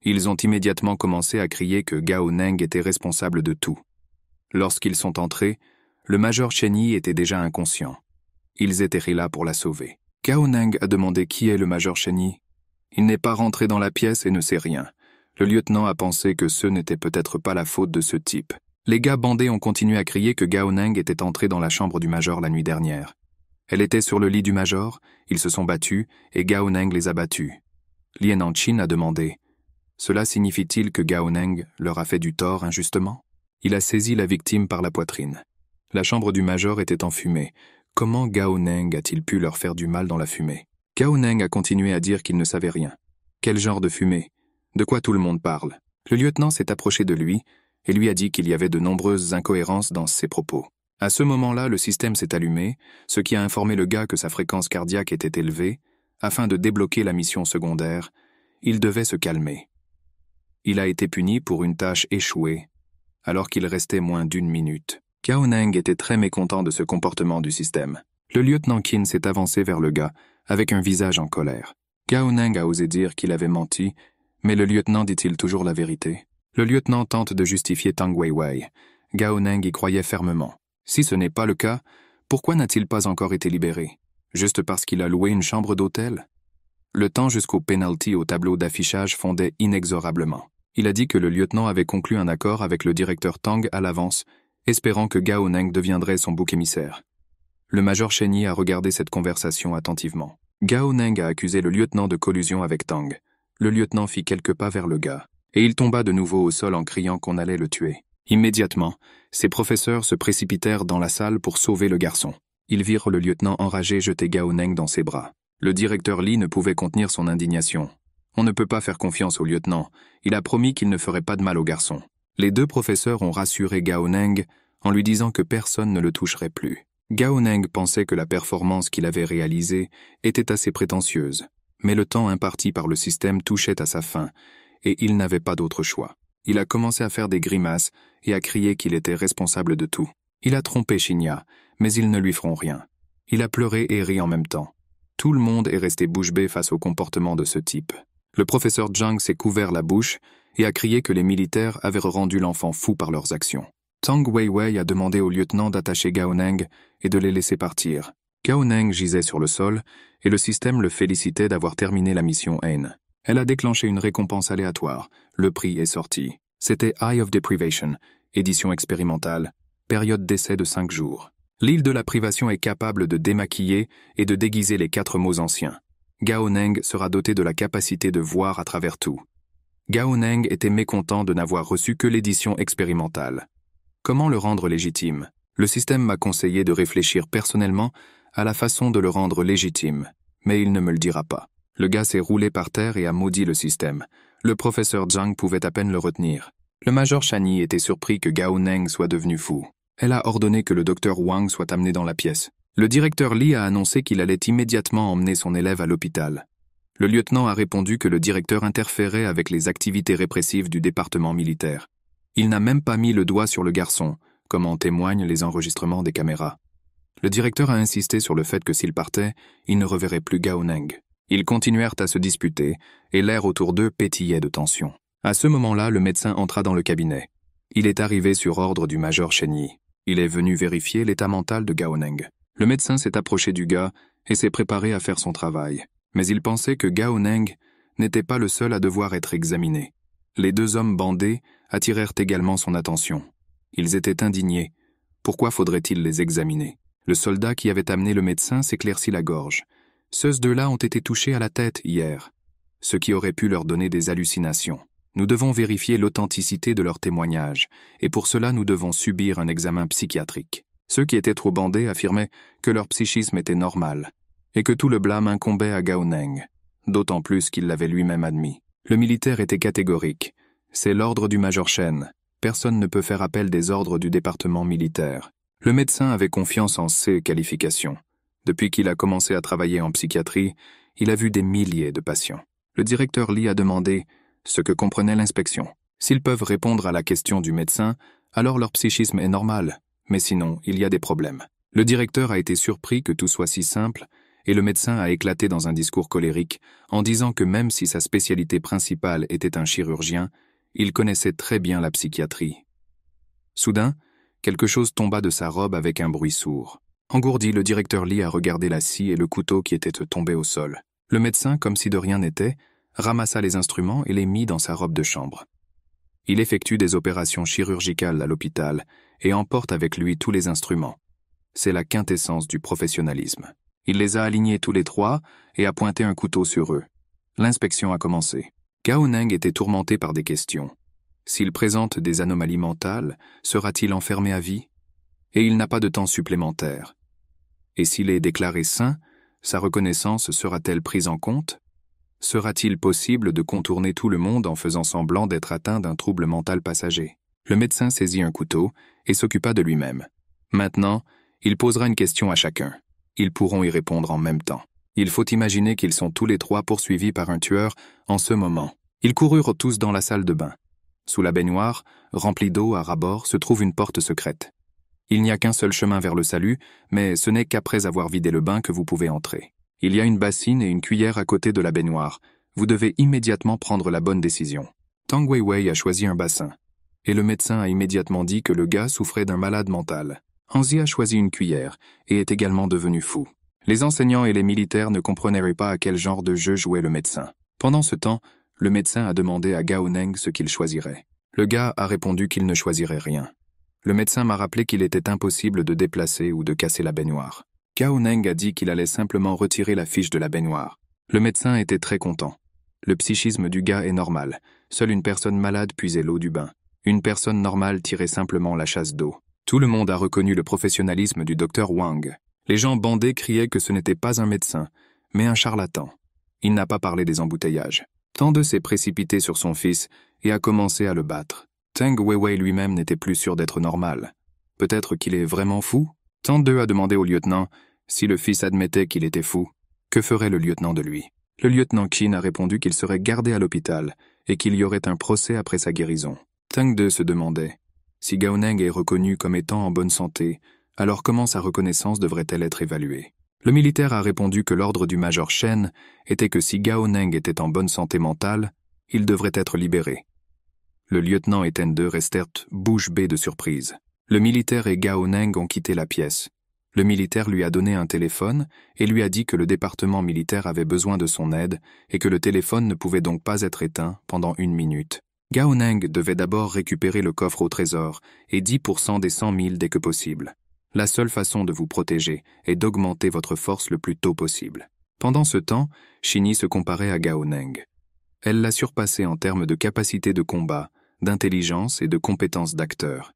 S1: Ils ont immédiatement commencé à crier que Gao Neng était responsable de tout. Lorsqu'ils sont entrés, le major Chen Yi était déjà inconscient. Ils étaient là pour la sauver. Gao Neng a demandé qui est le major Chen Yi. Il n'est pas rentré dans la pièce et ne sait rien. Le lieutenant a pensé que ce n'était peut-être pas la faute de ce type. Les gars bandés ont continué à crier que Gao Neng était entré dans la chambre du major la nuit dernière. Elle était sur le lit du major, ils se sont battus et Gao Neng les a battus. Lieutenant Qin a demandé « Cela signifie-t-il que Gao Neng leur a fait du tort injustement ?» Il a saisi la victime par la poitrine. La chambre du major était en fumée. Comment Gao Neng a-t-il pu leur faire du mal dans la fumée? Gao Neng a continué à dire qu'il ne savait rien. Quel genre de fumée? De quoi tout le monde parle? Le lieutenant s'est approché de lui et lui a dit qu'il y avait de nombreuses incohérences dans ses propos. À ce moment-là, le système s'est allumé, ce qui a informé le gars que sa fréquence cardiaque était élevée. Afin de débloquer la mission secondaire, il devait se calmer. Il a été puni pour une tâche échouée, alors qu'il restait moins d'1 minute. Gao Neng était très mécontent de ce comportement du système. Le lieutenant Qin s'est avancé vers le gars, avec un visage en colère. Gao Neng a osé dire qu'il avait menti, mais le lieutenant dit-il toujours la vérité? Le lieutenant tente de justifier Tang Weiwei. Gao Neng y croyait fermement. Si ce n'est pas le cas, pourquoi n'a-t-il pas encore été libéré? Juste parce qu'il a loué une chambre d'hôtel? Le temps jusqu'au penalty au tableau d'affichage fondait inexorablement. Il a dit que le lieutenant avait conclu un accord avec le directeur Tang à l'avance, espérant que Gao Neng deviendrait son bouc émissaire. Le major Chen Yi a regardé cette conversation attentivement. Gao Neng a accusé le lieutenant de collusion avec Tang. Le lieutenant fit quelques pas vers le gars, et il tomba de nouveau au sol en criant qu'on allait le tuer. Immédiatement, ses professeurs se précipitèrent dans la salle pour sauver le garçon. Ils virent le lieutenant enragé jeter Gao Neng dans ses bras. Le directeur Li ne pouvait contenir son indignation. On ne peut pas faire confiance au lieutenant. Il a promis qu'il ne ferait pas de mal au garçon. Les deux professeurs ont rassuré Gao Neng en lui disant que personne ne le toucherait plus. Gao Neng pensait que la performance qu'il avait réalisée était assez prétentieuse, mais le temps imparti par le système touchait à sa fin, et il n'avait pas d'autre choix. Il a commencé à faire des grimaces et à crier qu'il était responsable de tout. Il a trompé Shinya, mais ils ne lui feront rien. Il a pleuré et ri en même temps. Tout le monde est resté bouche bée face au comportement de ce type. Le professeur Zhang s'est couvert la bouche et a crié que les militaires avaient rendu l'enfant fou par leurs actions. Tang Weiwei a demandé au lieutenant d'attacher Gao Neng et de les laisser partir. Gao Neng gisait sur le sol et le système le félicitait d'avoir terminé la mission N. Elle a déclenché une récompense aléatoire. Le prix est sorti. C'était Eye of Deprivation, édition expérimentale, période d'essai de 5 jours. L'île de la privation est capable de démaquiller et de déguiser les 4 mots anciens. Gao Neng sera doté de la capacité de voir à travers tout. Gao Neng était mécontent de n'avoir reçu que l'édition expérimentale. Comment le rendre légitime? Le système m'a conseillé de réfléchir personnellement à la façon de le rendre légitime, mais il ne me le dira pas. Le gars s'est roulé par terre et a maudit le système. Le professeur Zhang pouvait à peine le retenir. Le major Chen Yi était surpris que Gao Neng soit devenu fou. Elle a ordonné que le docteur Wang soit amené dans la pièce. Le directeur Li a annoncé qu'il allait immédiatement emmener son élève à l'hôpital. Le lieutenant a répondu que le directeur interférait avec les activités répressives du département militaire. Il n'a même pas mis le doigt sur le garçon, comme en témoignent les enregistrements des caméras. Le directeur a insisté sur le fait que s'il partait, il ne reverrait plus Gao Neng. Ils continuèrent à se disputer, et l'air autour d'eux pétillait de tension. À ce moment-là, le médecin entra dans le cabinet. Il est arrivé sur ordre du major Chen Yi. Il est venu vérifier l'état mental de Gao Neng. Le médecin s'est approché du gars et s'est préparé à faire son travail. Mais il pensait que Gao Neng n'était pas le seul à devoir être examiné. Les 2 hommes bandés attirèrent également son attention. Ils étaient indignés. Pourquoi faudrait-il les examiner? Le soldat qui avait amené le médecin s'éclaircit la gorge. Ceux deux-là ont été touchés à la tête hier, ce qui aurait pu leur donner des hallucinations. Nous devons vérifier l'authenticité de leurs témoignages, et pour cela nous devons subir un examen psychiatrique. Ceux qui étaient trop bandés affirmaient que leur psychisme était normal, et que tout le blâme incombait à Gao Neng, d'autant plus qu'il l'avait lui-même admis. Le militaire était catégorique. C'est l'ordre du Major Chen. Personne ne peut faire appel des ordres du département militaire. Le médecin avait confiance en ses qualifications. Depuis qu'il a commencé à travailler en psychiatrie, il a vu des milliers de patients. Le directeur Li a demandé ce que comprenait l'inspection. S'ils peuvent répondre à la question du médecin, alors leur psychisme est normal, mais sinon, il y a des problèmes. Le directeur a été surpris que tout soit si simple, et le médecin a éclaté dans un discours colérique en disant que même si sa spécialité principale était un chirurgien, il connaissait très bien la psychiatrie. Soudain, quelque chose tomba de sa robe avec un bruit sourd. Engourdi, le directeur Li a regardé la scie et le couteau qui étaient tombés au sol. Le médecin, comme si de rien n'était, ramassa les instruments et les mit dans sa robe de chambre. Il effectue des opérations chirurgicales à l'hôpital et emporte avec lui tous les instruments. C'est la quintessence du professionnalisme. Il les a alignés tous les trois et a pointé un couteau sur eux. L'inspection a commencé. Gao Neng était tourmenté par des questions. S'il présente des anomalies mentales, sera-t-il enfermé à vie? Et il n'a pas de temps supplémentaire. Et s'il est déclaré sain, sa reconnaissance sera-t-elle prise en compte? Sera-t-il possible de contourner tout le monde en faisant semblant d'être atteint d'un trouble mental passager? Le médecin saisit un couteau et s'occupa de lui-même. Maintenant, il posera une question à chacun. Ils pourront y répondre en même temps. Il faut imaginer qu'ils sont tous les trois poursuivis par un tueur en ce moment. Ils coururent tous dans la salle de bain. Sous la baignoire, remplie d'eau à ras-bord, se trouve une porte secrète. Il n'y a qu'un seul chemin vers le salut, mais ce n'est qu'après avoir vidé le bain que vous pouvez entrer. Il y a une bassine et une cuillère à côté de la baignoire. Vous devez immédiatement prendre la bonne décision. Tang Weiwei a choisi un bassin. Et le médecin a immédiatement dit que le gars souffrait d'un malade mental. Hanzi a choisi une cuillère et est également devenu fou. Les enseignants et les militaires ne comprenaient pas à quel genre de jeu jouait le médecin. Pendant ce temps, le médecin a demandé à Gao Neng ce qu'il choisirait. Le gars a répondu qu'il ne choisirait rien. Le médecin m'a rappelé qu'il était impossible de déplacer ou de casser la baignoire. Gao Neng a dit qu'il allait simplement retirer la fiche de la baignoire. Le médecin était très content. Le psychisme du gars est normal. Seule une personne malade puisait l'eau du bain. Une personne normale tirait simplement la chasse d'eau. Tout le monde a reconnu le professionnalisme du docteur Wang. Les gens bandés criaient que ce n'était pas un médecin, mais un charlatan. Il n'a pas parlé des embouteillages. Tang s'est précipité sur son fils et a commencé à le battre. Tang Weiwei lui-même n'était plus sûr d'être normal. Peut-être qu'il est vraiment fou? Tang a demandé au lieutenant si le fils admettait qu'il était fou. Que ferait le lieutenant de lui? Le lieutenant Qin a répondu qu'il serait gardé à l'hôpital et qu'il y aurait un procès après sa guérison. Tang se demandait si Gao Neng est reconnu comme étant en bonne santé, alors comment sa reconnaissance devrait-elle être évaluée? Le militaire a répondu que l'ordre du Major Chen était que si Gao Neng était en bonne santé mentale, il devrait être libéré. Le lieutenant et Tang restèrent bouche bée de surprise. Le militaire et Gao Neng ont quitté la pièce. Le militaire lui a donné un téléphone et lui a dit que le département militaire avait besoin de son aide et que le téléphone ne pouvait donc pas être éteint pendant 1 minute. Gao Neng devait d'abord récupérer le coffre au trésor et 10% des 100 000 dès que possible. La seule façon de vous protéger est d'augmenter votre force le plus tôt possible. Pendant ce temps, Shini se comparait à Gao Neng. Elle l'a surpassé en termes de capacité de combat, d'intelligence et de compétences d'acteur.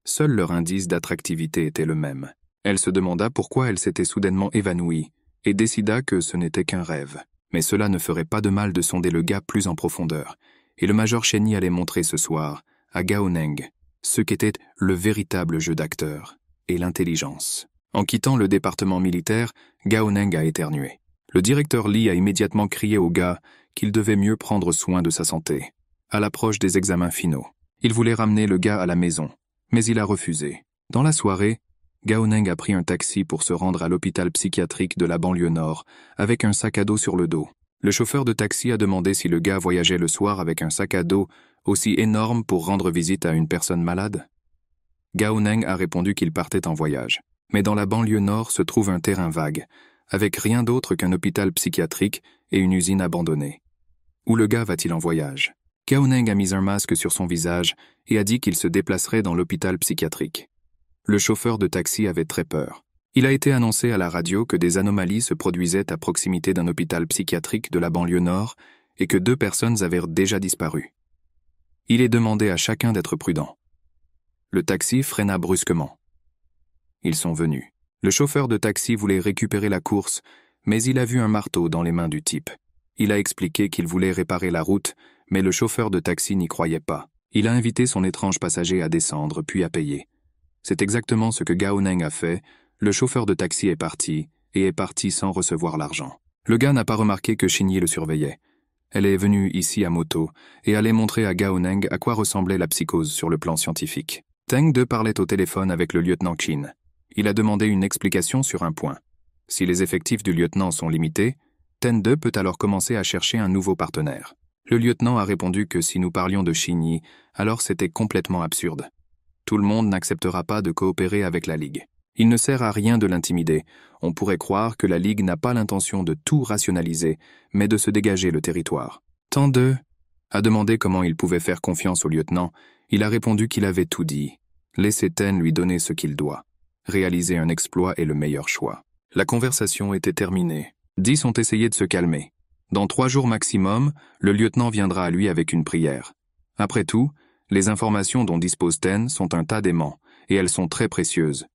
S1: Seul leur indice d'attractivité était le même. Elle se demanda pourquoi elle s'était soudainement évanouie et décida que ce n'était qu'un rêve. Mais cela ne ferait pas de mal de sonder le gars plus en profondeur. Et le Major Chenny allait montrer ce soir, à Gao Neng, ce qu'était le véritable jeu d'acteur et l'intelligence. En quittant le département militaire, Gao Neng a éternué. Le directeur Li a immédiatement crié au gars qu'il devait mieux prendre soin de sa santé. À l'approche des examens finaux, il voulait ramener le gars à la maison, mais il a refusé. Dans la soirée, Gao Neng a pris un taxi pour se rendre à l'hôpital psychiatrique de la banlieue nord, avec un sac à dos sur le dos. Le chauffeur de taxi a demandé si le gars voyageait le soir avec un sac à dos aussi énorme pour rendre visite à une personne malade. Gao Neng a répondu qu'il partait en voyage. Mais dans la banlieue nord se trouve un terrain vague, avec rien d'autre qu'un hôpital psychiatrique et une usine abandonnée. Où le gars va-t-il en voyage? Gao Neng a mis un masque sur son visage et a dit qu'il se déplacerait dans l'hôpital psychiatrique. Le chauffeur de taxi avait très peur. Il a été annoncé à la radio que des anomalies se produisaient à proximité d'un hôpital psychiatrique de la banlieue nord et que 2 personnes avaient déjà disparu. Il est demandé à chacun d'être prudent. Le taxi freina brusquement. Ils sont venus. Le chauffeur de taxi voulait récupérer la course, mais il a vu un marteau dans les mains du type. Il a expliqué qu'il voulait réparer la route, mais le chauffeur de taxi n'y croyait pas. Il a invité son étrange passager à descendre, puis à payer. C'est exactement ce que Gao Neng a fait. Le chauffeur de taxi est parti, et est parti sans recevoir l'argent. Le gars n'a pas remarqué que Shinyi le surveillait. Elle est venue ici à moto, et allait montrer à Gao Neng à quoi ressemblait la psychose sur le plan scientifique. Teng De parlait au téléphone avec le lieutenant Qin. Il a demandé une explication sur un point. Si les effectifs du lieutenant sont limités, Teng De peut alors commencer à chercher un nouveau partenaire. Le lieutenant a répondu que si nous parlions de Shinyi, alors c'était complètement absurde. Tout le monde n'acceptera pas de coopérer avec la Ligue. Il ne sert à rien de l'intimider. On pourrait croire que la Ligue n'a pas l'intention de tout rationaliser, mais de se dégager le territoire. Teng De a demandé comment il pouvait faire confiance au lieutenant. Il a répondu qu'il avait tout dit. Laissez Ten lui donner ce qu'il doit. Réaliser un exploit est le meilleur choix. La conversation était terminée. 10 ont essayé de se calmer. Dans 3 jours maximum, le lieutenant viendra à lui avec une prière. Après tout, les informations dont dispose Ten sont un tas d'aimants, et elles sont très précieuses.